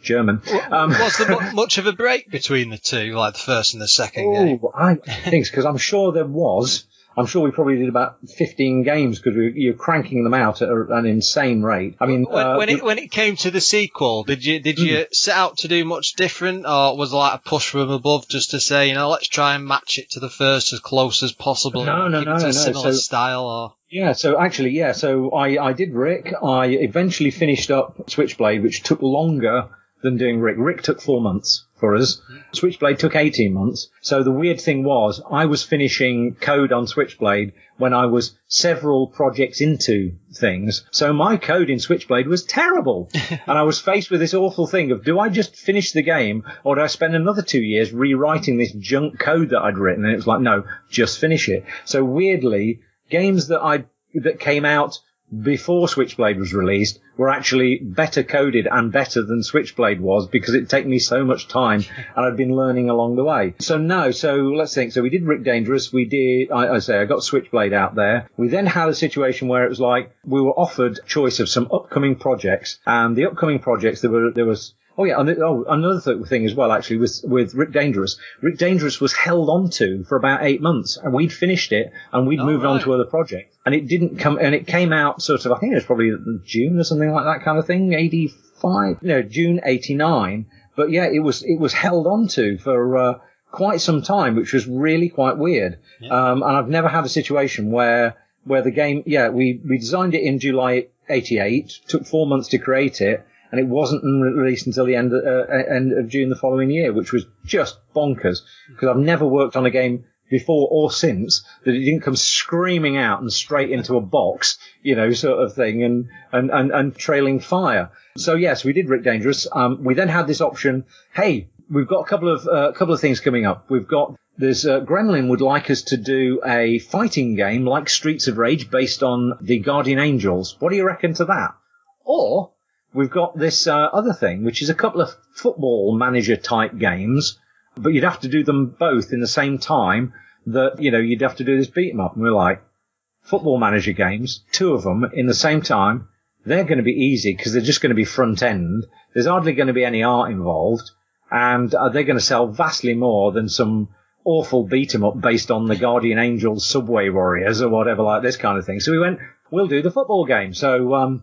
German. Was there much of a break between the two, like the first and the second game? I think because I'm sure there was. I'm sure we probably did about 15 games because you're cranking them out at an insane rate. I mean, when it came to the sequel, did you set out to do much different, or was it like a push from above just to say, let's try and match it to the first as close as possible? No. Similar style, or? Yeah, so actually, so I did Rick. I eventually finished up Switchblade, which took longer than doing Rick. Rick took 4 months for us. Switchblade took 18 months. So the weird thing was, I was finishing code on Switchblade when I was several projects into things. So my code in Switchblade was terrible. And I was faced with this awful thing of, do I just finish the game, or do I spend another 2 years rewriting this junk code that I'd written? And it was like, no, just finish it. So weirdly, games that came out before Switchblade was released were actually better coded and better than Switchblade was, because it'd taken me so much time and I'd been learning along the way. So let's think. So we did Rick Dangerous. We did, I got Switchblade out there. We then had a situation where it was like we were offered choice of some upcoming projects, and the upcoming projects, there was Oh yeah, and another thing as well, actually, with Rick Dangerous. Rick Dangerous was held onto for about 8 months, and we'd finished it, and we'd moved on to other projects. And it didn't come, and it came out sort of, I think it was probably June or something like that kind of thing, 85, June 89. But yeah, it was held onto for quite some time, which was really quite weird. Yeah. And I've never had a situation where the game, we designed it in July 88, took 4 months to create it, and it wasn't released until the end of June the following year, which was just bonkers, because I've never worked on a game before or since that it didn't come screaming out and straight into a box, sort of thing, and trailing fire. So yes, we did Rick Dangerous. We then had this option. Hey, we've got a couple of things coming up. There's Gremlin would like us to do a fighting game like Streets of Rage based on the Guardian Angels. What do you reckon to that? Or we've got this other thing, which is a couple of football manager type games, but you'd have to do them both in the same time that, you'd have to do this beat 'em up. And we're like, football manager games, 2 of them in the same time, they're going to be easy because they're just going to be front end. There's hardly going to be any art involved, and they're going to sell vastly more than some awful beat 'em up based on the Guardian Angels Subway Warriors or whatever, like this kind of thing. So we went, we'll do the football game. So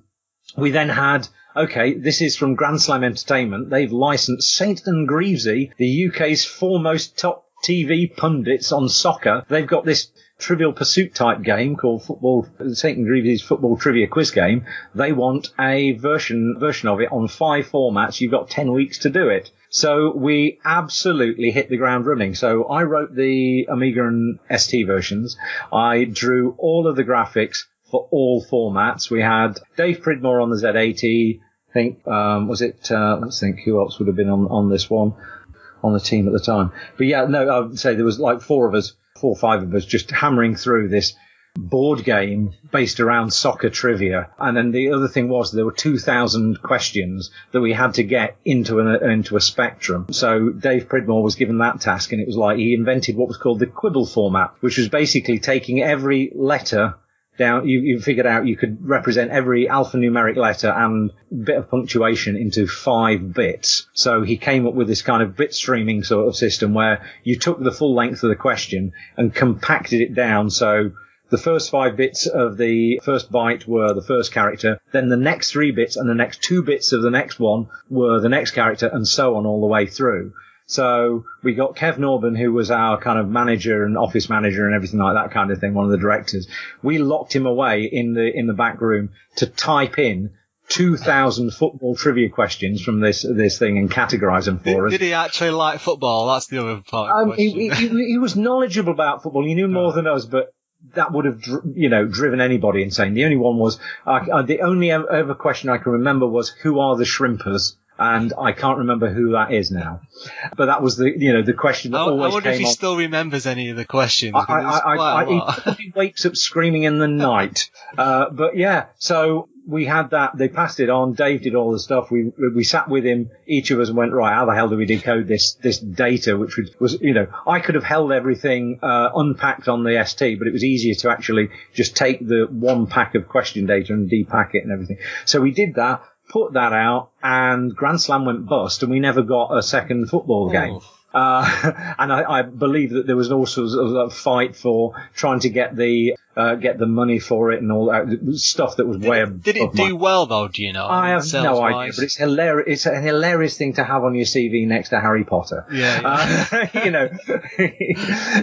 we then had, okay, this is from Grand Slam Entertainment. They've licensed St. and Greavesy, the UK's foremost top TV pundits on soccer. They've got this Trivial Pursuit type game called St. and Greavesy's Football Trivia Quiz Game. They want a version of it on 5 formats. You've got 10 weeks to do it. So we absolutely hit the ground running. So I wrote the Amiga and ST versions. I drew all of the graphics for all formats. We had Dave Pridmore on the Z80. I think, let's think who else would have been on this one, on the team at the time. But yeah, no, I would say there was like 4 or 5 of us just hammering through this board game based around soccer trivia. And then the other thing was there were 2,000 questions that we had to get into a spectrum. So Dave Pridmore was given that task, and it was like he invented what was called the quibble format, which was basically taking every letter down. You figured out you could represent every alphanumeric letter and bit of punctuation into 5 bits. So he came up with this kind of bit streaming sort of system where you took the full length of the question and compacted it down. So the first 5 bits of the first byte were the first character, then the next 3 bits and the next 2 bits of the next one were the next character, and so on all the way through. So we got Kev Norban, who was our kind of manager and office manager and everything like that kind of thing, one of the directors. We locked him away in the back room to type in 2,000 football trivia questions from this thing and categorize them for us. Did he actually like football? That's the other part of the question. He was knowledgeable about football. He knew more than us, but that would have, driven anybody insane. The only one was, the only ever question I can remember was, who are the Shrimpers? And I can't remember who that is now. But that was the question that always came on. I wonder if he still remembers any of the questions. He wakes up screaming in the night. But yeah, so we had that. They passed it on. Dave did all the stuff. We sat with him, each of us, and went, right, how the hell do we decode this data, which was, I could have held everything unpacked on the ST, but it was easier to actually just take the 1 pack of question data and depack it and everything. So we did that. Put that out, and Grand Slam went bust, and we never got a second football game. And I believe that there was also a fight for trying to get the money for it and all that stuff that was way above. Did it do well though? Do you know? I have no idea, but it's hilarious. It's a hilarious thing to have on your CV next to Harry Potter. Yeah.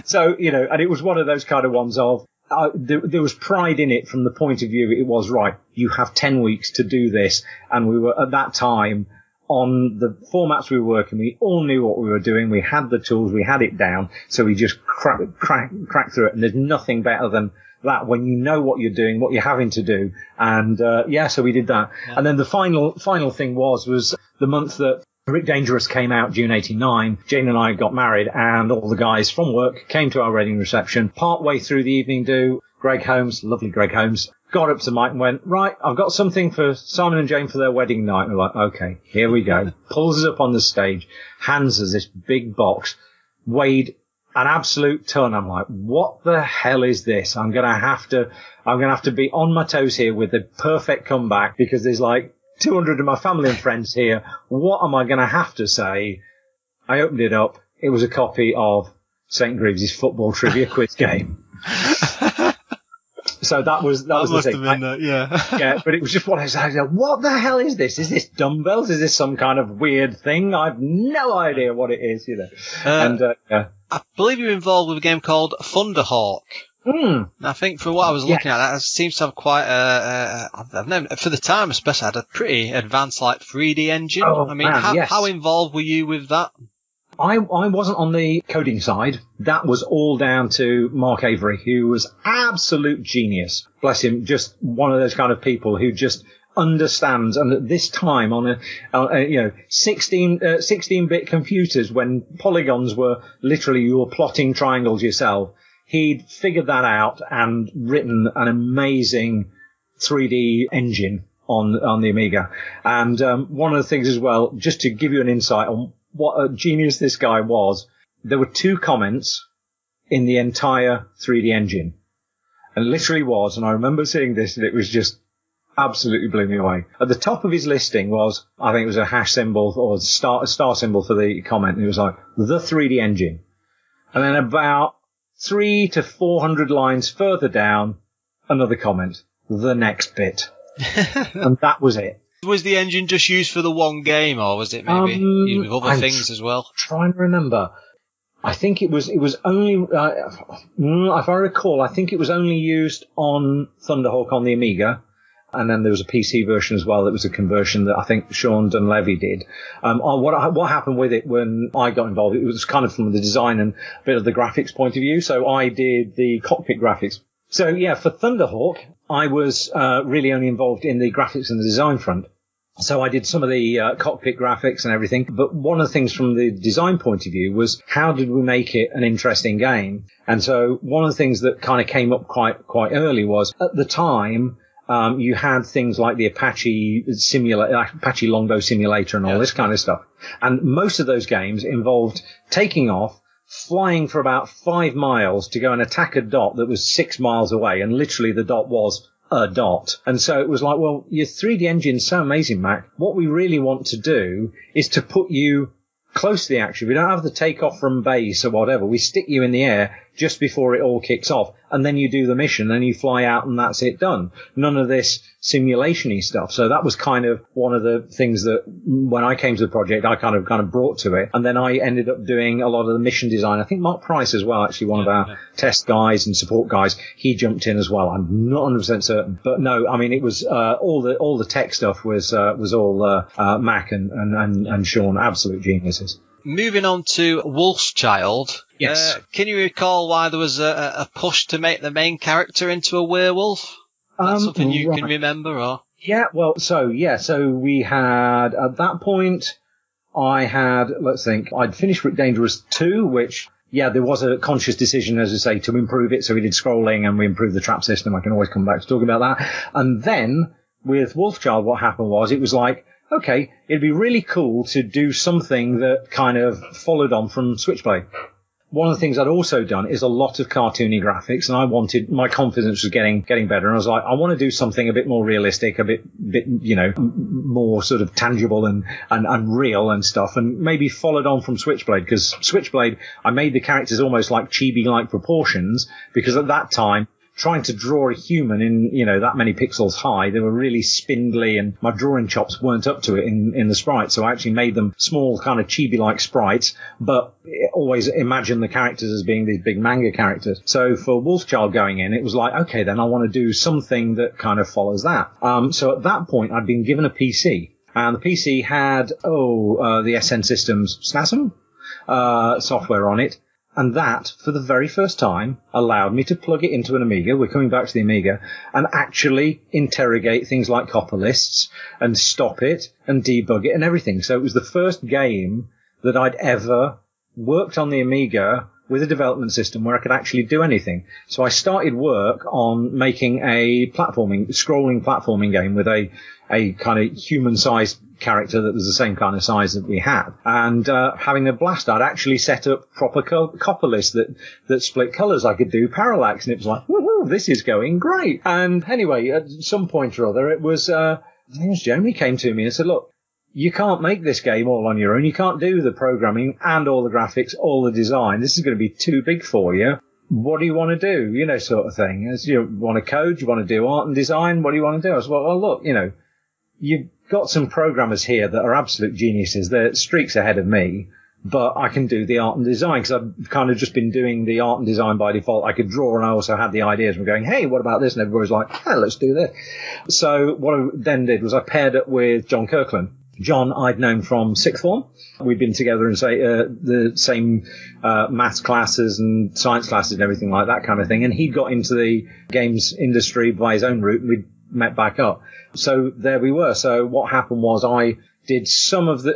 So and it was one of those kind of ones of. There was pride in it from the point of view it was, right, you have 10 weeks to do this. And we were, at that time, on the formats we were working, we all knew what we were doing. We had the tools, we had it down. So we just crack through it. And there's nothing better than that when you know what you're doing, what you're having to do. And, so we did that. Yeah. And then the final thing was the month that Rick Dangerous came out, June 89. Jane and I got married, and all the guys from work came to our wedding reception. Partway through the evening do, Greg Holmes, lovely Greg Holmes, got up to Mike and went, right, I've got something for Simon and Jane for their wedding night. And we're like, okay, here we go. Pulls us up on the stage, hands us this big box, weighed an absolute ton. I'm like, what the hell is this? I'm gonna have to be on my toes here with the perfect comeback, because there's like 200 of my family and friends here. What am I going to have to say? I opened it up. It was a copy of St. Greaves' football trivia quiz game. So that was the must thing. have been Yeah, but it was just what I was like, what the hell is this? Is this dumbbells? Is this some kind of weird thing? I've no idea what it is, I believe you're involved with a game called Thunderhawk. I think from what I was looking at, it seems to have quite I've never, for the time especially, had a pretty advanced 3D engine. How involved were you with that? I wasn't on the coding side. That was all down to Mark Avery, who was absolute genius. Bless him, just one of those kind of people who just understands. And at this time, on 16-bit computers, when polygons were literally, you were plotting triangles yourself, he'd figured that out and written an amazing 3D engine on the Amiga. And one of the things as well, just to give you an insight on what a genius this guy was, there were 2 comments in the entire 3D engine. And literally was, and I remember seeing this, and it was just absolutely blew me away. At the top of his listing was, I think it was a hash symbol or a star symbol for the comment, and it was like, the 3D engine. And then about 300 to 400 lines further down, another comment, the next bit. And that was it. Was the engine just used for the one game, or was it maybe used with other things as well? I'm trying to remember. I think it was only, if I recall, I think it was only used on Thunderhawk on the Amiga. And then there was a PC version as well that was a conversion that I think Sean Dunleavy did. What happened with it when I got involved, it was kind of from the design and a bit of the graphics point of view. So I did the cockpit graphics. So yeah, for Thunderhawk, I was really only involved in the graphics and the design front. So I did some of the cockpit graphics and everything. But one of the things from the design point of view was, how did we make it an interesting game? And so one of the things that kind of came up quite early was, at the time, you had things like the Apache Longbow Simulator and all this kind of stuff. And most of those games involved taking off, flying for about 5 miles to go and attack a dot that was 6 miles away. And literally the dot was a dot. And so it was like, well, your 3D engine's so amazing, Mac. What we really want to do is to put you close to the action. We don't have the takeoff from base or whatever. We stick you in the air just before it all kicks off, and then you do the mission and you fly out and that's it done. None of this simulation-y stuff. So that was kind of one of the things that when I came to the project, I kind of brought to it. And then I ended up doing a lot of the mission design. I think Mark Price as well, actually one of our test guys and support guys, he jumped in as well. I'm not 100% certain, but no, I mean, it was, all the tech stuff was all, Mac and Sean, absolute geniuses. Moving on to Wolf's Child. Yes. Can you recall why there was a push to make the main character into a werewolf? That's something you can remember, or? Yeah, well, so we had, at that point, I'd finished Rick Dangerous 2, which, there was a conscious decision, as I say, to improve it. So we did scrolling and we improved the trap system. I can always come back to talk about that. And then with Wolfchild, what happened was, it was like, okay, it'd be really cool to do something that kind of followed on from Switchblade. One of the things I'd also done is a lot of cartoony graphics, and my confidence was getting better. And I was like, I want to do something a bit more realistic, a bit, more sort of tangible and real and stuff, and maybe followed on from Switchblade, because Switchblade, I made the characters almost like chibi-like proportions, because at that time, trying to draw a human in, that many pixels high, they were really spindly, and my drawing chops weren't up to it in the sprites. So I actually made them small, kind of chibi-like sprites, but always imagined the characters as being these big manga characters. So for Wolfchild going in, it was like, okay, then I want to do something that kind of follows that. So at that point, I'd been given a PC, and the PC had, the SN Systems SNASM software on it. And that, for the very first time, allowed me to plug it into an Amiga. We're coming back to the Amiga, and actually interrogate things like copper lists and stop it and debug it and everything. So it was the first game that I'd ever worked on the Amiga with a development system where I could actually do anything. So I started work on making a scrolling platforming game with a kind of human-sized character that was the same kind of size that we had, and having a blast. I'd actually set up proper copper lists that split colors. I could do parallax, and it was like, woohoo, this is going great. And anyway, at some point or other, it was Jeremy came to me and said, look, you can't make this game all on your own. You can't do the programming and all the graphics, all the design. This is going to be too big for you. What do you want to do? You know, sort of thing. As you want to code, you want to do art and design. What do you want to do? I said, well, look, you know, you've got some programmers here that are absolute geniuses. They're streaks ahead of me, but I can do the art and design because I've kind of just been doing the art and design by default. I could draw, and I also had the ideas from going, hey, what about this? And everybody was like, hey, let's do this. So what I then did was I paired it with John Kirkland. John, I'd known from sixth form. We'd been together in the same maths classes and science classes and everything like that kind of thing. And he got into the games industry by his own route, and we met back up. So there we were. So what happened was I did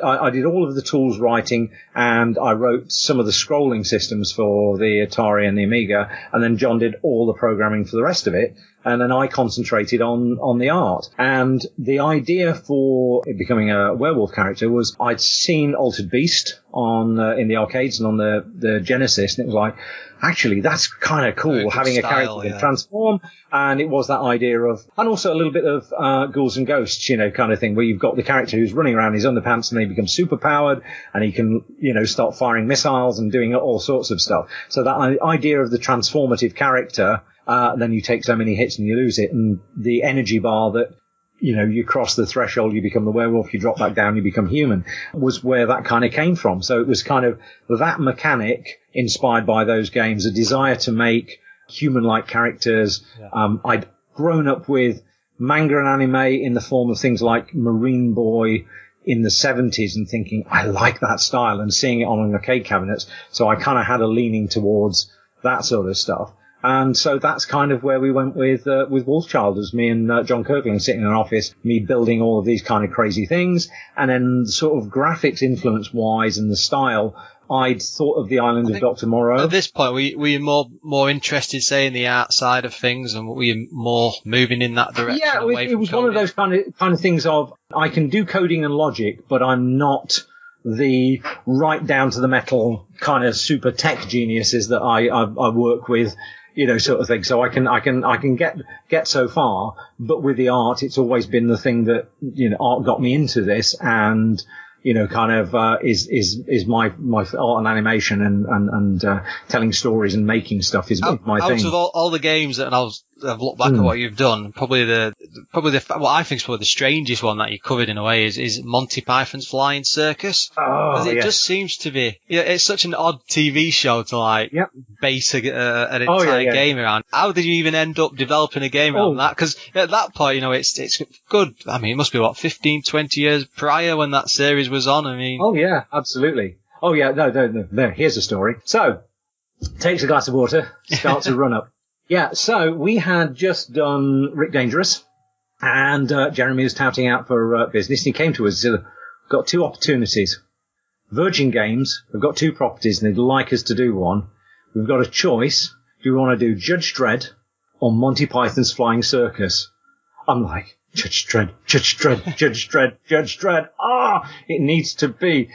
I did all of the tools writing, and I wrote some of the scrolling systems for the Atari and the Amiga, and then John did all the programming for the rest of it, and then I concentrated on the art. And the idea for it becoming a werewolf character was I'd seen Altered Beast in the arcades and on the Genesis, and it was like, actually, that's kind of cool, having a character that can transform. And it was that idea of, and also a little bit of Ghouls and Ghosts, you know, kind of thing, where you've got the character who's running around his underpants and then he becomes super powered and he can, you know, start firing missiles and doing all sorts of stuff. So that idea of the transformative character, then you take so many hits and you lose it, and the energy bar that, you know, you cross the threshold, you become the werewolf, you drop back down, you become human, was where that kind of came from. So it was kind of that mechanic inspired by those games, a desire to make human-like characters. Yeah. I'd grown up with manga and anime in the form of things like Marine Boy in the 70s and thinking, I like that style, and seeing it on arcade cabinets. So I kind of had a leaning towards that sort of stuff. And so that's kind of where we went with Wolfchild, as me and John Kirkland sitting in an office, me building all of these kind of crazy things. And then sort of graphics influence-wise and the style, I'd thought of the Island of Dr. Moreau. At this point, were you more interested, say, in the art side of things, and were you more moving in that direction? Yeah, it was one of those kind of things of, I can do coding and logic, but I'm not the right down to the metal kind of super tech geniuses that I work with, you know, sort of thing. So I can get so far, but with the art, it's always been the thing that, you know, art got me into this, and, you know, kind of, is my art and animation and telling stories and making stuff is my thing. Out of all the games that I've looked back at what you've done, probably the what I think is probably the strangest one that you covered in a way is Monty Python's Flying Circus. Oh, it just seems to be, it's such an odd TV show to like base an entire game around. How did you even end up developing a game around that? Because at that point, you know, it's good. I mean, it must be 15, 20 years prior when that series was on. I mean, oh yeah, absolutely. Oh yeah, no. Here's a story. So, takes a glass of water, starts a run up. Yeah, so we had just done Rick Dangerous, and Jeremy was touting out for business, and he came to us and said, got two opportunities. Virgin Games have got two properties, and they'd like us to do one. We've got a choice. Do we want to do Judge Dredd or Monty Python's Flying Circus? I'm like, Judge Dredd. It needs to be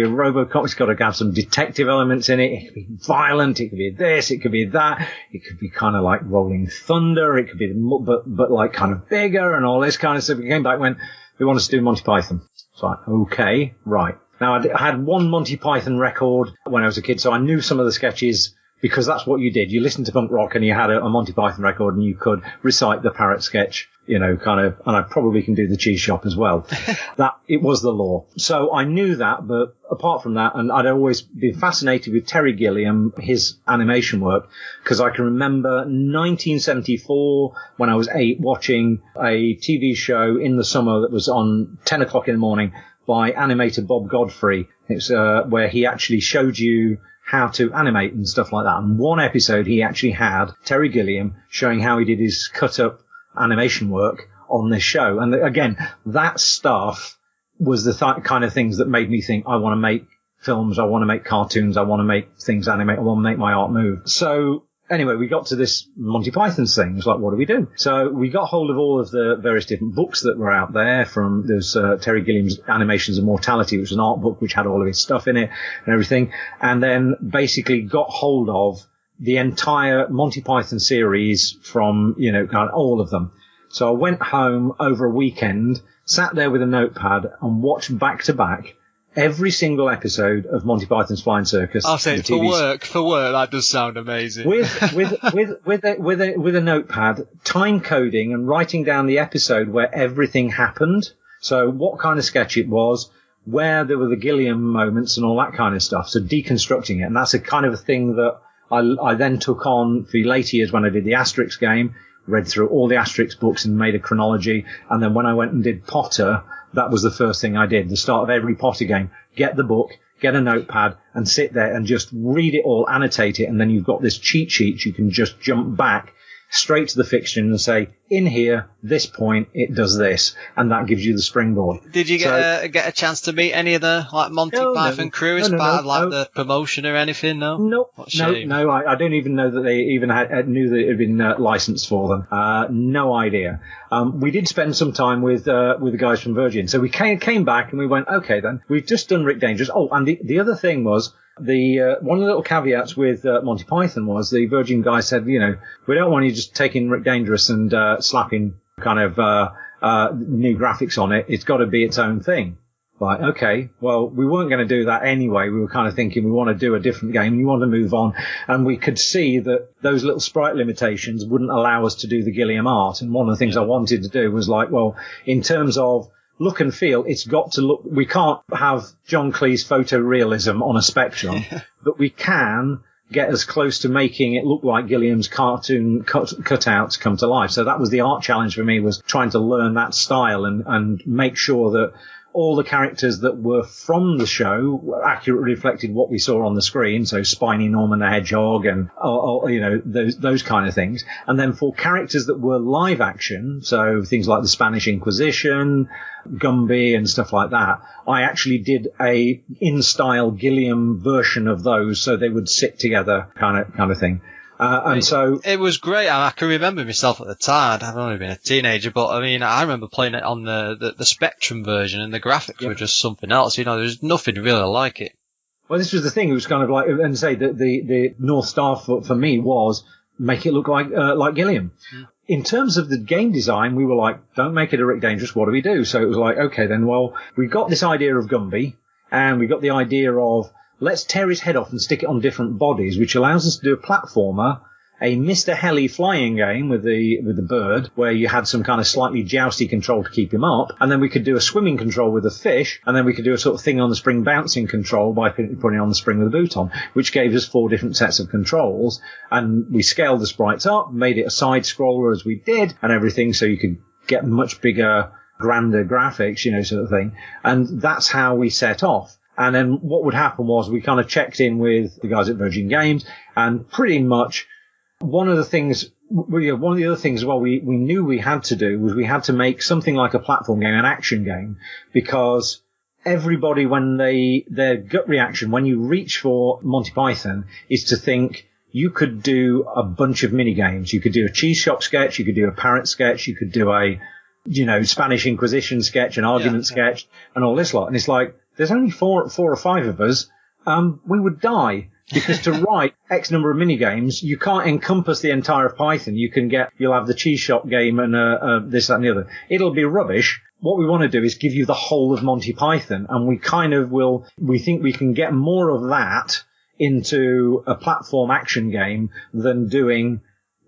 a RoboCop. It's got to have some detective elements in it. It could be violent. It could be this. It could be that. It could be kind of like Rolling Thunder. It could be, but like kind of bigger and all this kind of stuff. We came back and went, we want us to do Monty Python. It's like, okay, right. Now I had one Monty Python record when I was a kid, so I knew some of the sketches, because that's what you did. You listened to punk rock and you had a Monty Python record and you could recite the parrot sketch, you know, kind of, and I probably can do the cheese shop as well. That, it was the law. So I knew that, but apart from that, and I'd always been fascinated with Terry Gilliam, his animation work, because I can remember 1974 when I was 8 watching a TV show in the summer that was on 10 o'clock in the morning by animator Bob Godfrey. It's, where he actually showed you how to animate and stuff like that. And one episode he actually had Terry Gilliam showing how he did his cut-up animation work on this show. And again, that stuff was the kind of things that made me think, I want to make films, I want to make cartoons, I want to make things animate, I want to make my art move. So anyway, we got to this Monty Python thing. It was like, what do we do? So we got hold of all of the various different books that were out there. There's Terry Gilliam's Animations of Mortality, which was an art book which had all of his stuff in it and everything. And then basically got hold of the entire Monty Python series from, you know, kind of all of them. So I went home over a weekend, sat there with a notepad and watched back to back every single episode of Monty Python's Flying Circus. I'll say for work, that does sound amazing. With a notepad, time coding and writing down the episode where everything happened. So what kind of sketch it was, where there were the Gilliam moments and all that kind of stuff. So deconstructing it. And that's a kind of a thing that I then took on for later years when I did the Asterix game, read through all the Asterix books and made a chronology. And then when I went and did Potter, that was the first thing I did. The start of every Potter game, get the book, get a notepad and sit there and just read it all, annotate it. And then you've got this cheat sheet. You can just jump back straight to the fiction and say, in here, this point, it does this, and that gives you the springboard. Did you get a chance to meet any of the Monty Python crew as part of the promotion or anything? No, no. I don't even know that they even knew that it had been licensed for them. No idea. We did spend some time with the guys from Virgin, so we came back and we went, okay, then we've just done Rick Dangerous. Oh, and the other thing was, one of the little caveats with Monty Python was the Virgin guy said, we don't want you just taking Rick Dangerous and slapping kind of new graphics on it. It's got to be its own thing. Like, okay, well, we weren't going to do that anyway. We were kind of thinking we want to do a different game. We want to move on. And we could see that those little sprite limitations wouldn't allow us to do the Gilliam art. And one of the things I wanted to do was like, well, in terms of look and feel, it's got to look, we can't have John Cleese's photorealism on a Spectrum, but we can get as close to making it look like Gilliam's cartoon cutouts come to life. So that was the art challenge for me, was trying to learn that style and make sure that all the characters that were from the show accurately reflected what we saw on the screen. So Spiny Norman the Hedgehog and, those kind of things. And then for characters that were live action, so things like the Spanish Inquisition, Gumby and stuff like that, I actually did a in-style Gilliam version of those so they would sit together kind of thing. And so it was great. I can remember myself at the time. I've only been a teenager, but I mean, I remember playing it on the Spectrum version, and the graphics were just something else. There's nothing really like it. Well, this was the thing. It was kind of like, and say that the North Star for me was make it look like Gilliam. Mm. In terms of the game design, we were like, don't make it a Rick Dangerous. What do we do? So it was like, okay, then, well, we got this idea of Gumby, and we got the idea of, let's tear his head off and stick it on different bodies, which allows us to do a platformer, a Mr. Heli flying game with the bird, where you had some kind of slightly jousty control to keep him up, and then we could do a swimming control with a fish, and then we could do a sort of thing on the spring bouncing control by putting on the spring with a boot on, which gave us 4 different sets of controls, and we scaled the sprites up, made it a side scroller as we did, and everything, so you could get much bigger, grander graphics, sort of thing, and that's how we set off. And then what would happen was we kind of checked in with the guys at Virgin Games, and pretty much one of the other things we knew we had to do was we had to make something like a platform game, an action game, because everybody, when their gut reaction when you reach for Monty Python is to think you could do a bunch of mini games. You could do a cheese shop sketch, you could do a parrot sketch, you could do a Spanish Inquisition sketch, an argument sketch, and all this lot. And it's like, there's only four or five of us. We would die, because to write X number of mini games, you can't encompass the entire of Python. You'll have the cheese shop game and this, that, and the other. It'll be rubbish. What we want to do is give you the whole of Monty Python, and we think we can get more of that into a platform action game than doing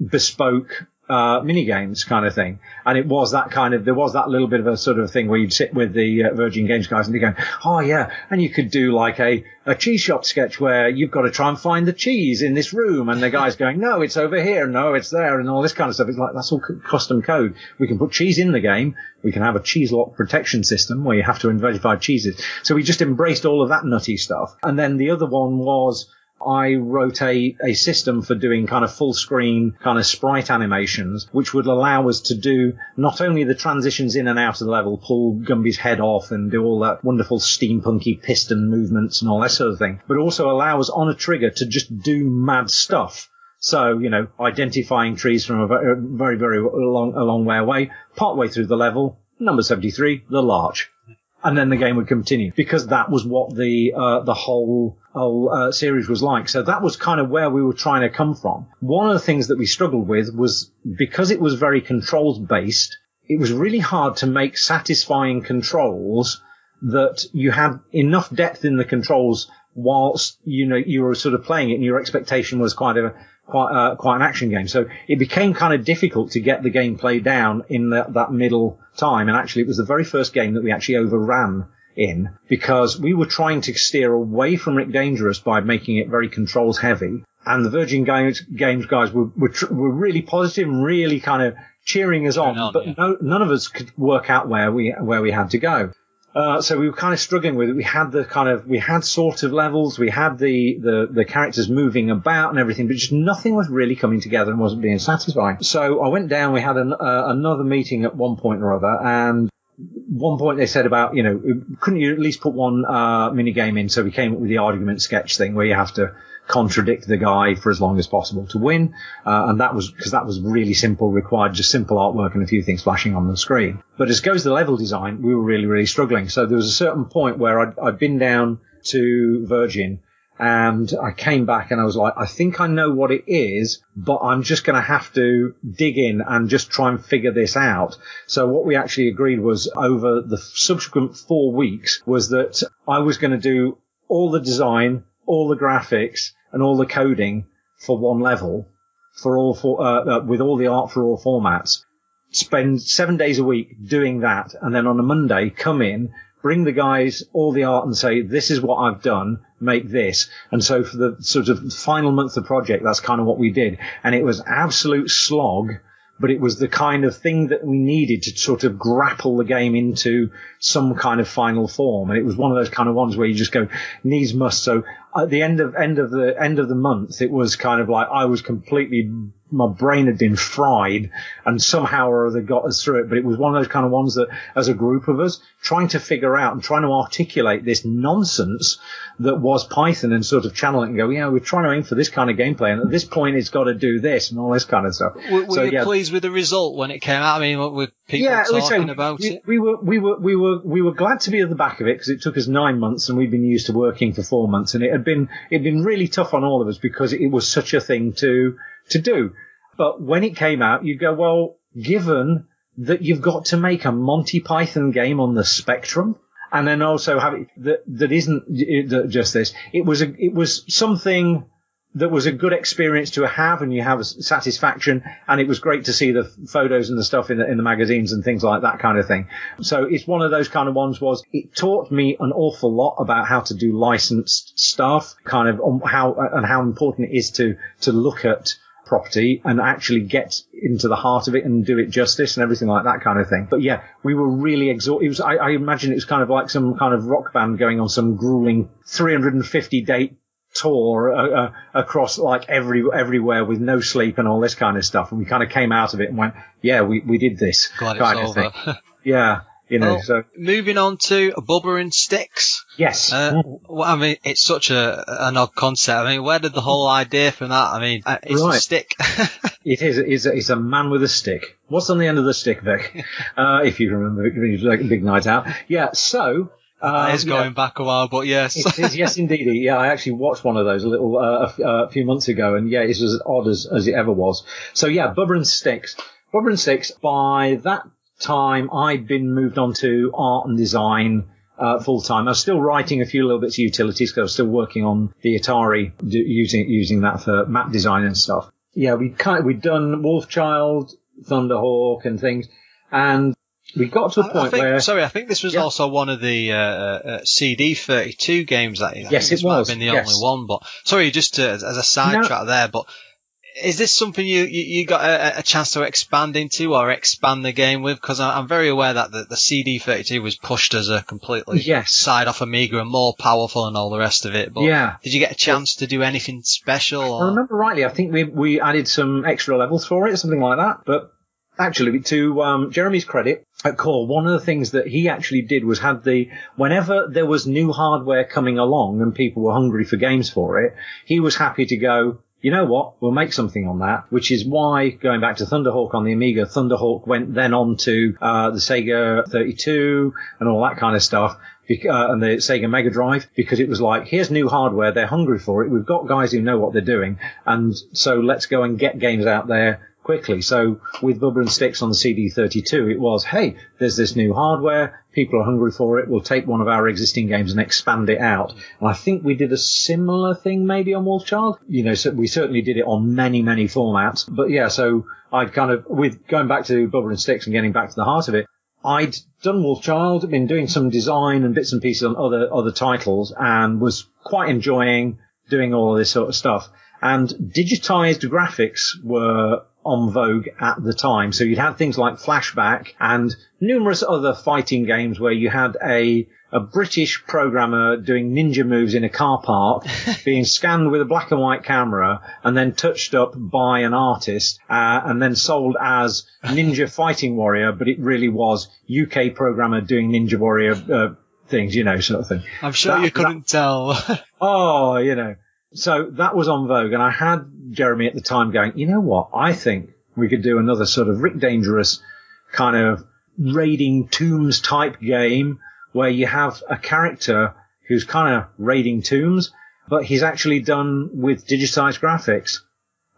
bespoke mini games kind of thing. And it was that there was that little bit of a sort of thing where you'd sit with the Virgin Games guys and they're going, oh yeah, and you could do like a cheese shop sketch where you've got to try and find the cheese in this room, and the guy's going, no, it's over here, no, it's there, and all this kind of stuff. It's like, that's all custom code. We can put cheese in the game. We can have a cheese lock protection system where you have to verify cheeses. So we just embraced all of that nutty stuff. And then the other one was, I wrote a system for doing kind of full screen kind of sprite animations, which would allow us to do not only the transitions in and out of the level, pull Gumby's head off and do all that wonderful steampunky piston movements and all that sort of thing, but also allow us on a trigger to just do mad stuff. So, identifying trees from a very, very long way away, partway through the level, number 73, the larch. and then the game would continue, because that was what the whole series was like. So that was kind of where we were trying to come from. One of the things that we struggled with was, because it was very controls based, it was really hard to make satisfying controls that you had enough depth in the controls whilst, you were sort of playing it and your expectation was quite an action game. So it became kind of difficult to get the gameplay down in that middle time. And actually, it was the very first game that we actually overran in, because we were trying to steer away from Rick Dangerous by making it very controls heavy. And the Virgin Games guys were really positive and really kind of cheering us on, but none of us could work out where we had to go. So we were kind of struggling with it. We had sort of levels, we had the characters moving about and everything, but just nothing was really coming together and wasn't being satisfying. So I went down, we had another meeting at one point or other, and one point they said about, couldn't you at least put one mini game in? So we came up with the argument sketch thing where you have to contradict the guy for as long as possible to win. And that was really simple, required just simple artwork and a few things flashing on the screen. But as goes the level design, we were really, really struggling. So there was a certain point where I'd been down to Virgin, and I came back and I was like, I think I know what it is, but I'm just going to have to dig in and just try and figure this out. So what we actually agreed was, over the subsequent 4 weeks, was that I was going to do all the design, all the graphics, and all the coding for one level, for all with all the art for all formats. Spend 7 days a week doing that, and then on a Monday come in, bring the guys all the art and say, this is what I've done, make this. And so for the sort of final month of the project, that's kind of what we did. And it was absolute slog, but it was the kind of thing that we needed to sort of grapple the game into some kind of final form. And it was one of those kind of ones where you just go, needs must. So at the end of the month, it was kind of like I was completely, my brain had been fried, and somehow or other got us through it. But it was one of those kind of ones that, as a group of us, trying to figure out and trying to articulate this nonsense that was Python, and sort of channel it and go, we're trying to aim for this kind of gameplay, and at this point it's got to do this and all this kind of stuff. Were you pleased with the result when it came out? I mean, were people talking about it? We were glad to be at the back of it, because it took us 9 months and we'd been used to working for 4 months, and it'd been really tough on all of us because it was such a thing to do. But when it came out, you go, well, given that you've got to make a Monty Python game on the Spectrum, and then also have it that isn't just this. It was something that was a good experience to have, and you have satisfaction, and it was great to see the photos and the stuff in the magazines and things like that kind of thing. So it's one of those kind of ones. It taught me an awful lot about how to do licensed stuff, kind of how important it is to look at property and actually get into the heart of it and do it justice and everything like that kind of thing. But yeah, we were really exhausted. I imagine it was kind of like some kind of rock band going on some grueling 350 date tour across like everywhere with no sleep and all this kind of stuff. And we kind of came out of it and went, yeah, we did this. Glad kind it's of over. thing. Yeah. So moving on to Bubba and Sticks. Yes. Well, I mean, it's such an odd concept. I mean, where did the whole idea from that? I mean, it's a stick. It is. It's a man with a stick. What's on the end of the stick, Vic? If you remember, it was like a big night out. Yeah. So. It's going back a while, but yes. It is, yes, indeed. Yeah, I actually watched one of those a few months ago, and yeah, it's as odd as it ever was. So yeah, Bubba and Sticks. Bubba and Sticks, by that time, I'd been moved on to art and design full time. I was still writing a few little bits of utilities because I was still working on the Atari, using that for map design and stuff. Yeah, we'd done Wolfchild, Thunderhawk, and things, and we got to a point where... Sorry, I think this was also one of the CD32 games that yes, it was. Might have been the only one, but sorry, just as a sidetrack there, but is this something you got a chance to expand into or expand the game with? Because I'm very aware that the CD32 was pushed as a completely side off Amiga and more powerful and all the rest of it. But did you get a chance to do anything special? Or? I remember rightly, I think we added some extra levels for it, something like that, but... Actually, to Jeremy's credit, at Core, one of the things that he actually did was whenever there was new hardware coming along and people were hungry for games for it, he was happy to go, you know what, we'll make something on that, which is why, going back to Thunderhawk on the Amiga, Thunderhawk went then on to the Sega 32 and all that kind of stuff, and the Sega Mega Drive, because it was like, here's new hardware, they're hungry for it, we've got guys who know what they're doing, and so let's go and get games out there quickly. So with Dublin Sticks on the CD32, it was, hey, there's this new hardware, people are hungry for it, we'll take one of our existing games and expand it out. And I think we did a similar thing maybe on Wolfchild. You know, so we certainly did it on many, many formats. But yeah, so I'd kind of, with going back to Dublin Sticks and getting back to the heart of it, I'd done Wolfchild, been doing some design and bits and pieces on other titles, and was quite enjoying doing all of this sort of stuff. And digitized graphics were on vogue at the time. So you'd had things like Flashback and numerous other fighting games where you had a British programmer doing ninja moves in a car park, being scanned with a black and white camera and then touched up by an artist, and then sold as Ninja Fighting Warrior, but it really was UK programmer doing Ninja Warrior things, you know, sort of thing. I'm sure you couldn't tell. Oh, you know. So that was on vogue, and I had Jeremy at the time going, you know what, I think we could do another sort of Rick Dangerous kind of raiding tombs type game where you have a character who's kind of raiding tombs, but he's actually done with digitized graphics.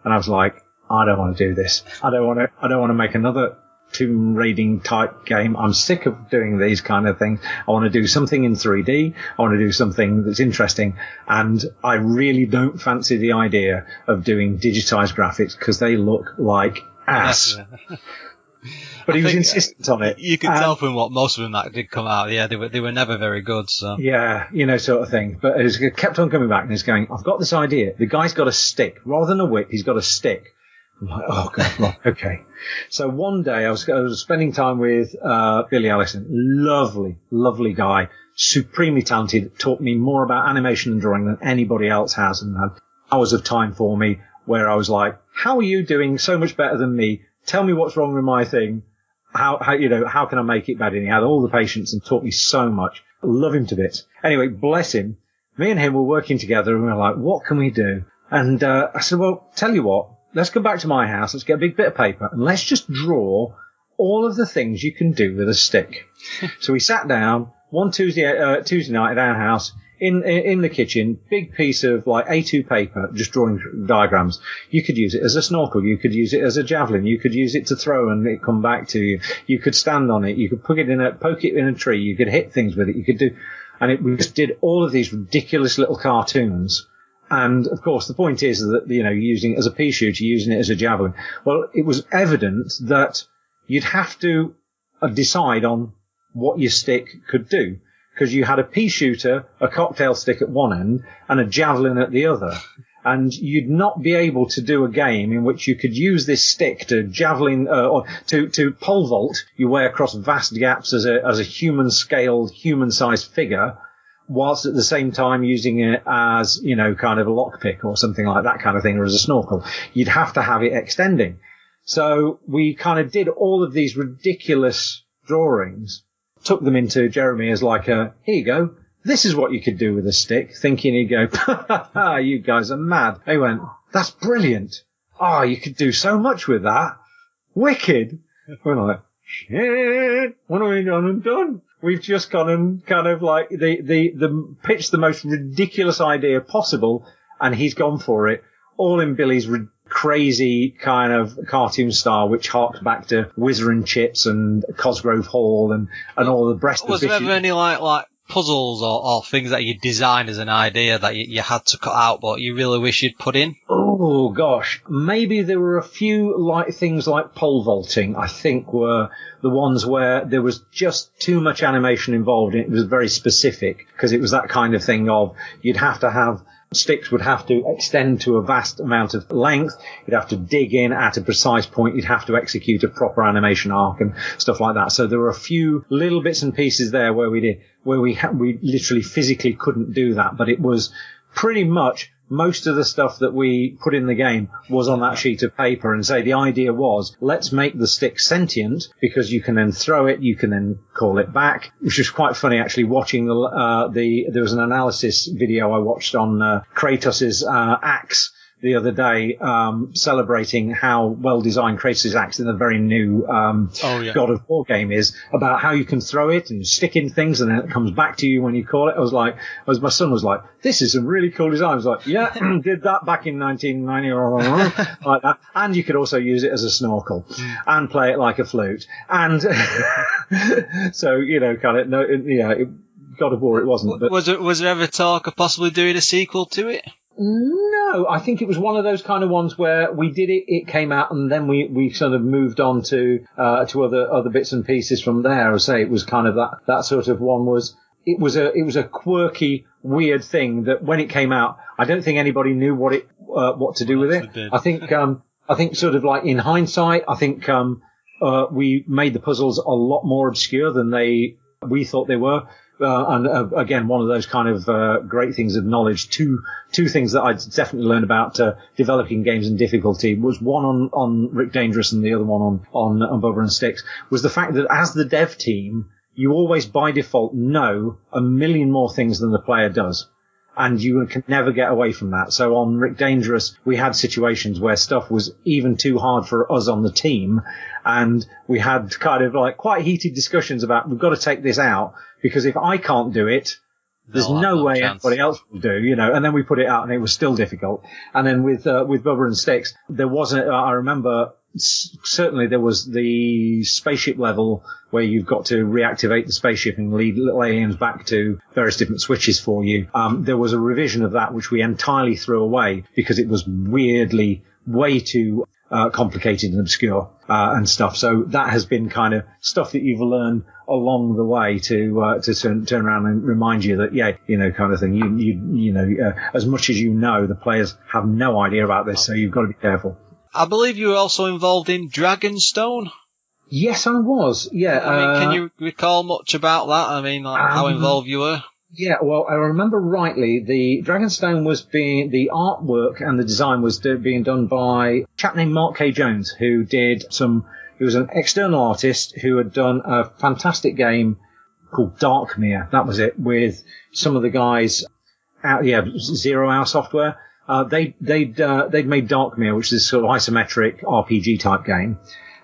And I was like, I don't want to do this. I don't want to make another tomb raiding type game. I'm sick of doing these kind of things. I want to do something in 3D. I want to do something that's interesting. And I really don't fancy the idea of doing digitized graphics because they look like ass. But he was insistent on it. You could tell from what most of them that did come out. Yeah, they were never very good. So yeah, you know, sort of thing. But it kept on coming back, and he's going, I've got this idea. The guy's got a stick rather than a whip. He's got a stick. I'm like, oh god, right, okay. So one day I was spending time with Billy Allison, lovely guy, supremely talented, taught me more about animation and drawing than anybody else has, and had hours of time for me where I was like, how are you doing so much better than me? Tell me what's wrong with my thing. How can I make it better? And he had all the patience and taught me so much. I love him to bits. Anyway, bless him. Me and him were working together, and we were like, what can we do? And I said, well, tell you what, let's go back to my house, let's get a big bit of paper, and let's just draw all of the things you can do with a stick. So we sat down one Tuesday night at our house, in the kitchen, big piece of like A2 paper, just drawing diagrams. You could use it as a snorkel, you could use it as a javelin, you could use it to throw and it come back to you. You could stand on it, you could poke it in a tree, you could hit things with it, you could do, and we just did all of these ridiculous little cartoons. And of course, the point is that, you know, using it as a pea shooter, using it as a javelin. Well, it was evident that you'd have to decide on what your stick could do, because you had a pea shooter, a cocktail stick at one end, and a javelin at the other. And you'd not be able to do a game in which you could use this stick to javelin, or to pole vault your way across vast gaps as a human-scaled, human-sized figure, whilst at the same time using it as, you know, kind of a lockpick or something like that kind of thing, or as a snorkel. You'd have to have it extending. So we kind of did all of these ridiculous drawings, took them into Jeremy as like here you go, this is what you could do with a stick, thinking he'd go, you guys are mad. He went, that's brilliant. Oh, you could do so much with that. Wicked. We're like, shit, what have we gone and done? We've just gone and kind of like the pitched the most ridiculous idea possible, and he's gone for it, all in Billy's crazy kind of cartoon style, which harked back to Whizzer and Chips and Cosgrove Hall and all the rest of the Was there ever any like puzzles or things that you designed as an idea that you had to cut out but you really wish you'd put in? Oh gosh, maybe there were a few like things like pole vaulting, I think, were the ones where there was just too much animation involved, and it was very specific, because it was that kind of thing of you'd have to have sticks would have to extend to a vast amount of length. You'd have to dig in at a precise point. You'd have to execute a proper animation arc and stuff like that. So there were a few little bits and pieces there where we literally physically couldn't do that. But it was pretty much most of the stuff that we put in the game was on that sheet of paper, and say the idea was, let's make the stick sentient, because you can then throw it, you can then call it back, which was quite funny actually watching there was an analysis video I watched on Kratos's axe the other day, celebrating how well designed Kratos' axe in the very new God of War game is, about how you can throw it and stick in things and then it comes back to you when you call it. My son was like, this is some really cool design. I was like, yeah, did that back in 1990 like that. And you could also use it as a snorkel and play it like a flute. And so, God of War it wasn't. But was there ever talk of possibly doing a sequel to it? No, I think it was one of those kind of ones where we did it, it came out, and then we sort of moved on to other bits and pieces from there. I say it was kind of that sort of one it was a quirky, weird thing that when it came out, I don't think anybody knew what to do with it. I think sort of like in hindsight, I think we made the puzzles a lot more obscure than we thought they were. Again, one of those kind of great things of knowledge. Two things that I definitely learned about developing games and difficulty was one on Rick Dangerous and the other one on Bubba and Sticks, was the fact that as the dev team, you always by default know a million more things than the player does. And you can never get away from that. So on Rick Dangerous, we had situations where stuff was even too hard for us on the team. And we had kind of like quite heated discussions about, we've got to take this out, because if I can't do it, there's no way anybody else will do, and then we put it out and it was still difficult. And then with Bubba and Sticks, there wasn't, I remember certainly there was the spaceship level where you've got to reactivate the spaceship and lead little aliens back to various different switches for you. There was a revision of that which we entirely threw away because it was weirdly way too complicated and obscure and stuff. So that has been kind of stuff that you've learned along the way to turn around and remind you that kind of thing. You as much as the players have no idea about this, so you've got to be careful. I believe you were also involved in Dragonstone. Yes, I was. Yeah. Can you recall much about that? How involved you were? Yeah, well, I remember rightly, the Dragonstone the artwork and the design was being done by a chap named Mark K. Jones, who he was an external artist who had done a fantastic game called Darkmere. That was it, with some of the guys Zero Hour Software. They'd made Darkmere, which is this sort of isometric RPG type game.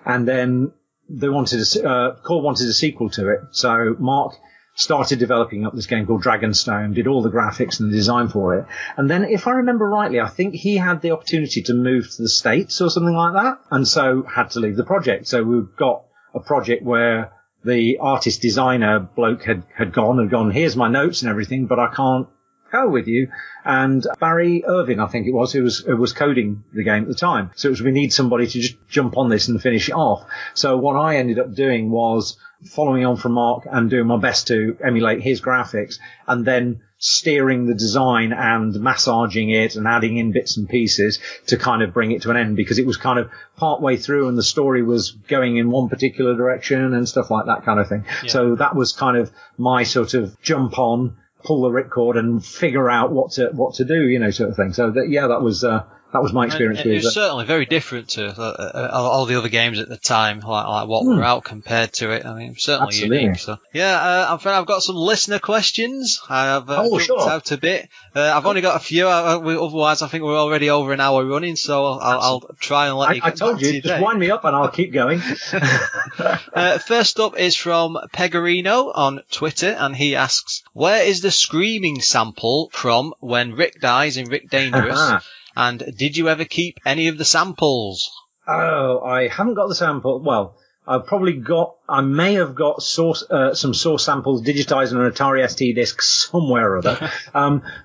And then they wanted a sequel to it. So Mark started developing up this game called Dragonstone, did all the graphics and the design for it. And then, if I remember rightly, I think he had the opportunity to move to the States or something like that, and so had to leave the project. So we've got a project where the artist designer bloke had gone, here's my notes and everything, but I can't go with you. And Barry Irvin, I think it was, who was coding the game at the time. So we need somebody to just jump on this and finish it off. So what I ended up doing was following on from Mark and doing my best to emulate his graphics, and then steering the design and massaging it and adding in bits and pieces to kind of bring it to an end, because it was kind of part way through and the story was going in one particular direction and stuff like that kind of thing. Yeah. So that was kind of my sort of jump on, pull the ripcord and figure out what to do, sort of thing. So that was my experience with it. It was certainly very different to all the other games at the time, like what were out compared to it. Certainly Absolutely. Unique. So I've got some listener questions. I have jumped out a bit. I've only got a few. Otherwise, I think we're already over an hour running. So I'll try and let you. I told you, just wind me up and I'll keep going. First up is from Pegarino on Twitter, and he asks, "Where is the screaming sample from when Rick dies in Rick Dangerous?" And did you ever keep any of the samples? Oh, I haven't got the sample. Well, I may have got some source samples digitized on an Atari ST disc somewhere or other.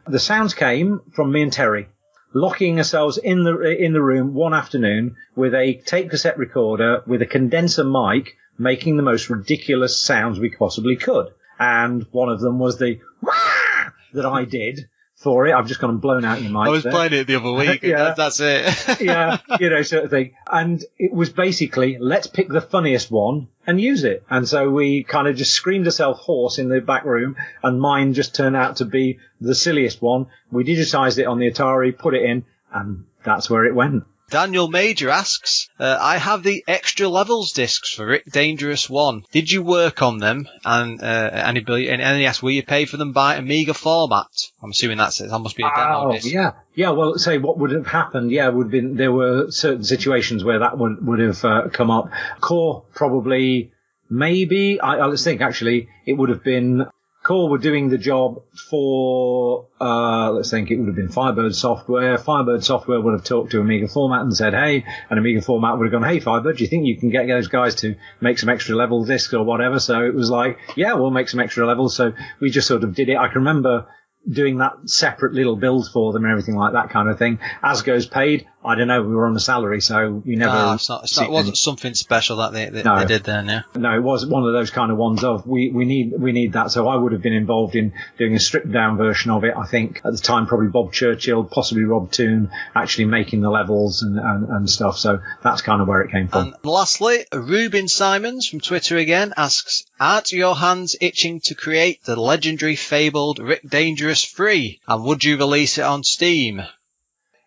The sounds came from me and Terry, locking ourselves in the room one afternoon with a tape cassette recorder with a condenser mic, making the most ridiculous sounds we possibly could. And one of them was the wah that I did for it. I've just gone and blown out your mic. I was playing it the other week. Yeah. That's it. Yeah, sort of thing. And it was basically, let's pick the funniest one and use it. And so we kind of just screamed ourselves hoarse in the back room, and mine just turned out to be the silliest one. We digitized it on the Atari, put it in, and that's where it went. Daniel Major asks, I have the extra levels discs for Rick Dangerous 1. Did you work on them? And he asks, will you pay for them by Amiga format? I'm assuming that must be a demo disc. Yeah. Well, say what would have happened. Yeah, would have been, there were certain situations where that would have come up. Core probably, maybe. Let's think. Actually, it would have been. Core were doing the job for, let's think, it would have been Firebird Software. Firebird Software would have talked to Amiga Format and said, hey, and Amiga Format would have gone, hey, Firebird, do you think you can get those guys to make some extra level discs or whatever? So it was like, yeah, we'll make some extra levels. So we just sort of did it. I can remember doing that separate little build for them and everything like that kind of thing. As goes paid, I don't know, we were on a salary, so you never... No, it wasn't something special that they did then, yeah? No, it was one of those kind of ones of, we need that, so I would have been involved in doing a stripped down version of it. I think at the time probably Bob Churchill, possibly Rob Toon, actually making the levels and stuff, so that's kind of where it came from. And lastly, Reuben Simons from Twitter again asks, aren't your hands itching to create the legendary fabled Rick Dangerous 3, and would you release it on Steam?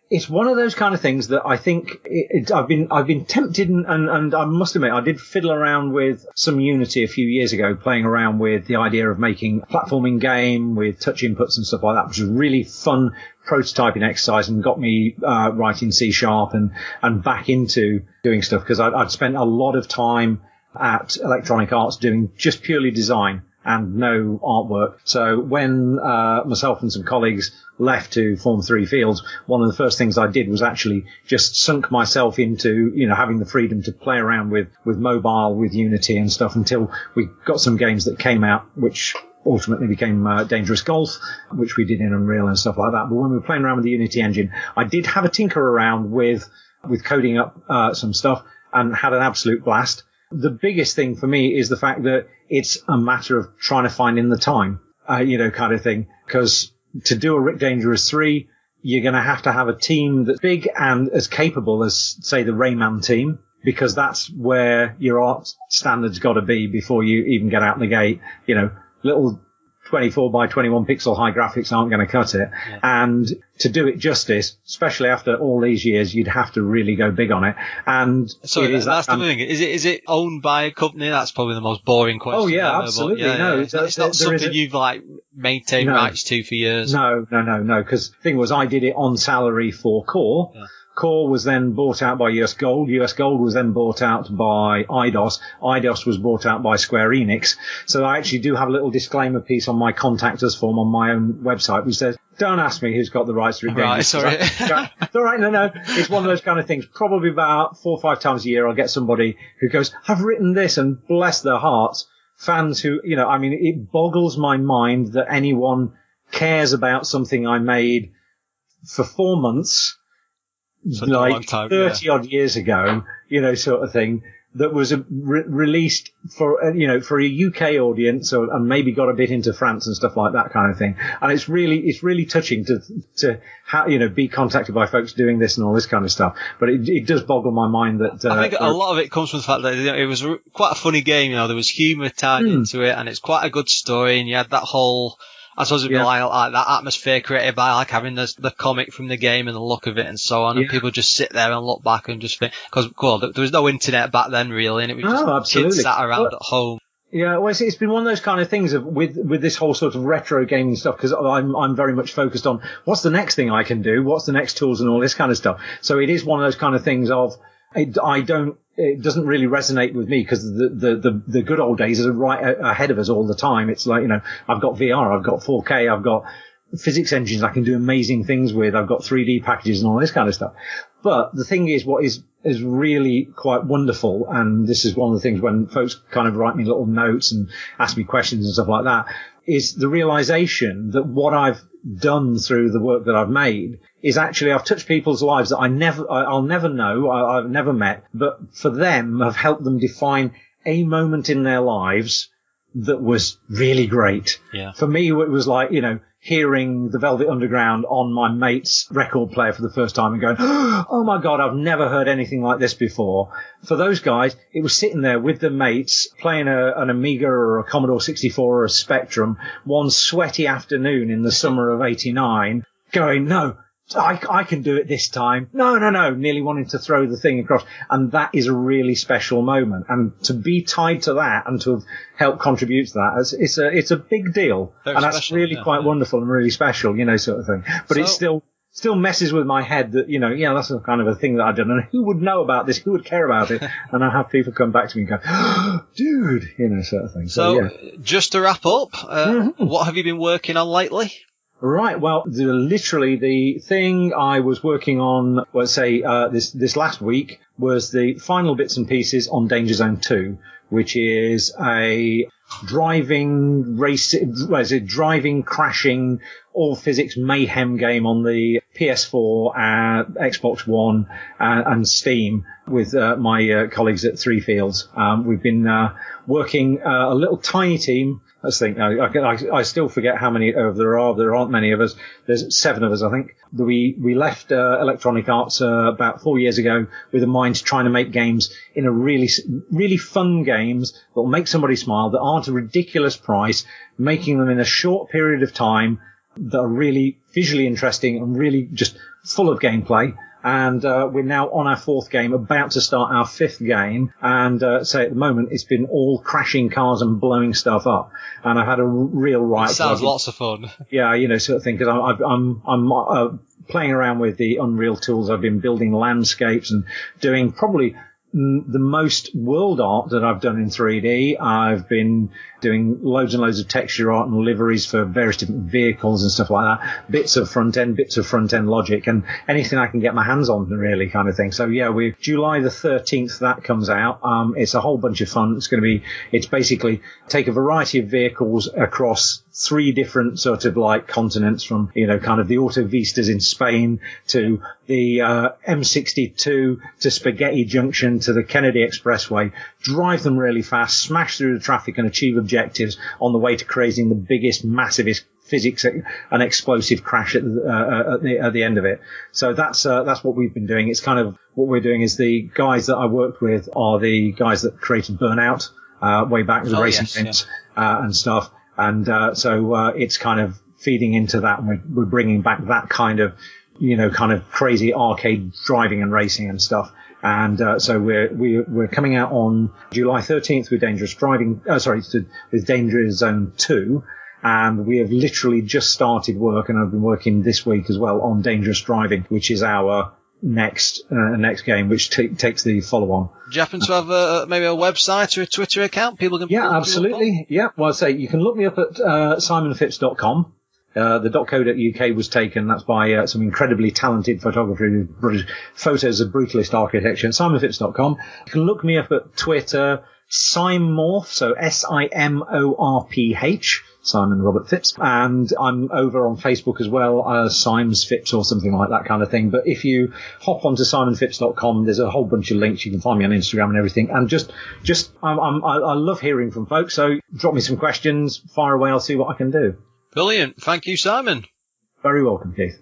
It's one of those kind of things that I think I've been tempted and I must admit I did fiddle around with some Unity a few years ago, playing around with the idea of making a platforming game with touch inputs and stuff like that, which was a really fun prototyping exercise and got me writing C# and back into doing stuff because I'd spent a lot of time at Electronic Arts doing just purely design and no artwork. So when myself and some colleagues left to form Three Fields, one of the first things I did was actually just sunk myself into, having the freedom to play around with mobile, with Unity and stuff until we got some games that came out, which ultimately became Dangerous Golf, which we did in Unreal and stuff like that. But when we were playing around with the Unity engine, I did have a tinker around with coding up some stuff and had an absolute blast. The biggest thing for me is the fact that it's a matter of trying to find in the time, kind of thing. Because to do a Rick Dangerous 3, you're going to have a team that's big and as capable as, say, the Rayman team, because that's where your art standards got to be before you even get out the gate. Little 24 by 21 pixel high graphics aren't going to cut it. Yeah. And to do it justice, especially after all these years, you'd have to really go big on it. And so that's the thing. Is it owned by a company? That's probably the most boring question. Oh yeah, ever, absolutely. No, it's not something you've maintained rights to for years. No. Because the thing was, I did it on salary for Core. Yeah. Core was then bought out by US Gold. US Gold was then bought out by Eidos. Eidos was bought out by Square Enix. So I actually do have a little disclaimer piece on my contact us form on my own website, which says, don't ask me who's got the rights to it. Right, sorry. It's all right. No. It's one of those kind of things. Probably about 4 or 5 times a year I'll get somebody who goes, I've written this, and bless their hearts. Fans who, it boggles my mind that anyone cares about something I made for 4 months. Such a long time, 30 odd years ago, sort of thing, that was released for a UK audience and maybe got a bit into France and stuff like that kind of thing. And it's really touching to be contacted by folks doing this and all this kind of stuff. But it does boggle my mind that, I think a lot of it comes from the fact that it was quite a funny game, there was humour tied into it, and it's quite a good story, and you had that whole, I suppose it'd be like that atmosphere created by having the comic from the game and the look of it and so on, and people just sit there and look back and just think, because there was no internet back then really, and it was just kids sat around at home. Yeah, well, it's been one of those kind of things with this whole sort of retro gaming stuff, because I'm very much focused on what's the next thing I can do, what's the next tools and all this kind of stuff. So it is one of those kind of things of, it doesn't really resonate with me because the good old days are right ahead of us all the time. It's like, I've got VR, I've got 4K, I've got physics engines I can do amazing things with, I've got 3D packages and all this kind of stuff. But the thing is, what is really quite wonderful, and this is one of the things when folks kind of write me little notes and ask me questions and stuff like that, is the realization that what I've done through the work that I've made is actually I've touched people's lives that I'll never know, I've never met, but for them have helped them define a moment in their lives that was really great. Yeah. For me, it was like, hearing the Velvet Underground on my mate's record player for the first time and going, oh my God, I've never heard anything like this before. For those guys, it was sitting there with their mates playing an Amiga or a Commodore 64 or a Spectrum one sweaty afternoon in the summer of '89 going, no, I can do it this time. No, nearly wanting to throw the thing across. And that is a really special moment. And to be tied to that and to have helped contribute to that, it's a big deal. Very and that's special, really quite wonderful and really special, sort of thing. But it still messes with my head that, that's a kind of a thing that I've done. And who would know about this? Who would care about it? And I have people come back to me and go, oh, dude, sort of thing. So just to wrap up, what have you been working on lately? Right. Well, literally the thing I was working on, this last week was the final bits and pieces on Danger Zone 2, which is a driving, crashing, all physics mayhem game on the PS4, Xbox One, and Steam with my colleagues at Three Fields. We've been working a little tiny team. I still forget how many there are. There aren't many of us. There's 7 of us, I think. We left Electronic Arts about 4 years ago with a mind to trying to make games in a really, really fun games that will make somebody smile, that aren't a ridiculous price, making them in a short period of time, that are really visually interesting and really just full of gameplay. And we're now on our 4th game, about to start our 5th game. And at the moment, it's been all crashing cars and blowing stuff up. And I've had a real right. It sounds lots of fun. Yeah, sort of thing. Because I'm playing around with the Unreal tools. I've been building landscapes and doing probably the most world art that I've done in 3D. I've been doing loads and loads of texture art and liveries for various different vehicles and stuff like that. Bits of front end logic, and anything I can get my hands on, really, kind of thing. So we're July the 13th that comes out. It's a whole bunch of fun. It's basically take a variety of vehicles across 3 different sort of like continents, from, kind of the Auto Vistas in Spain to the M62 to Spaghetti Junction to the Kennedy Expressway, drive them really fast, smash through the traffic and achieve objectives on the way to creating the biggest, massivest physics and explosive crash at the end of it. So that's what we've been doing. It's kind of what we're doing is the guys that I worked with are the guys that created Burnout way back with the racing games and stuff. And so it's kind of feeding into that, and we're bringing back that kind of kind of crazy arcade driving and racing and stuff. And so we're coming out on July 13th with with Danger Zone 2, and we have literally just started work, and I've been working this week as well on Dangerous Driving, which is our next game, which takes the follow-on. Do you happen to have maybe a website or a Twitter account people can? Yeah, absolutely. Yeah, well, you can look me up at simonphipps.com. The .co.uk was taken. That's by some incredibly talented photographer who photos of brutalist architecture. SimonPhipps.com. You can look me up at Twitter, Simorph, so SIMORPH, Simon Robert Phipps. And I'm over on Facebook as well, Simons Phipps or something like that kind of thing. But if you hop onto simonphipps.com, there's a whole bunch of links. You can find me on Instagram and everything. And I love hearing from folks. So drop me some questions, fire away. I'll see what I can do. Brilliant. Thank you, Simon. Very welcome, Keith.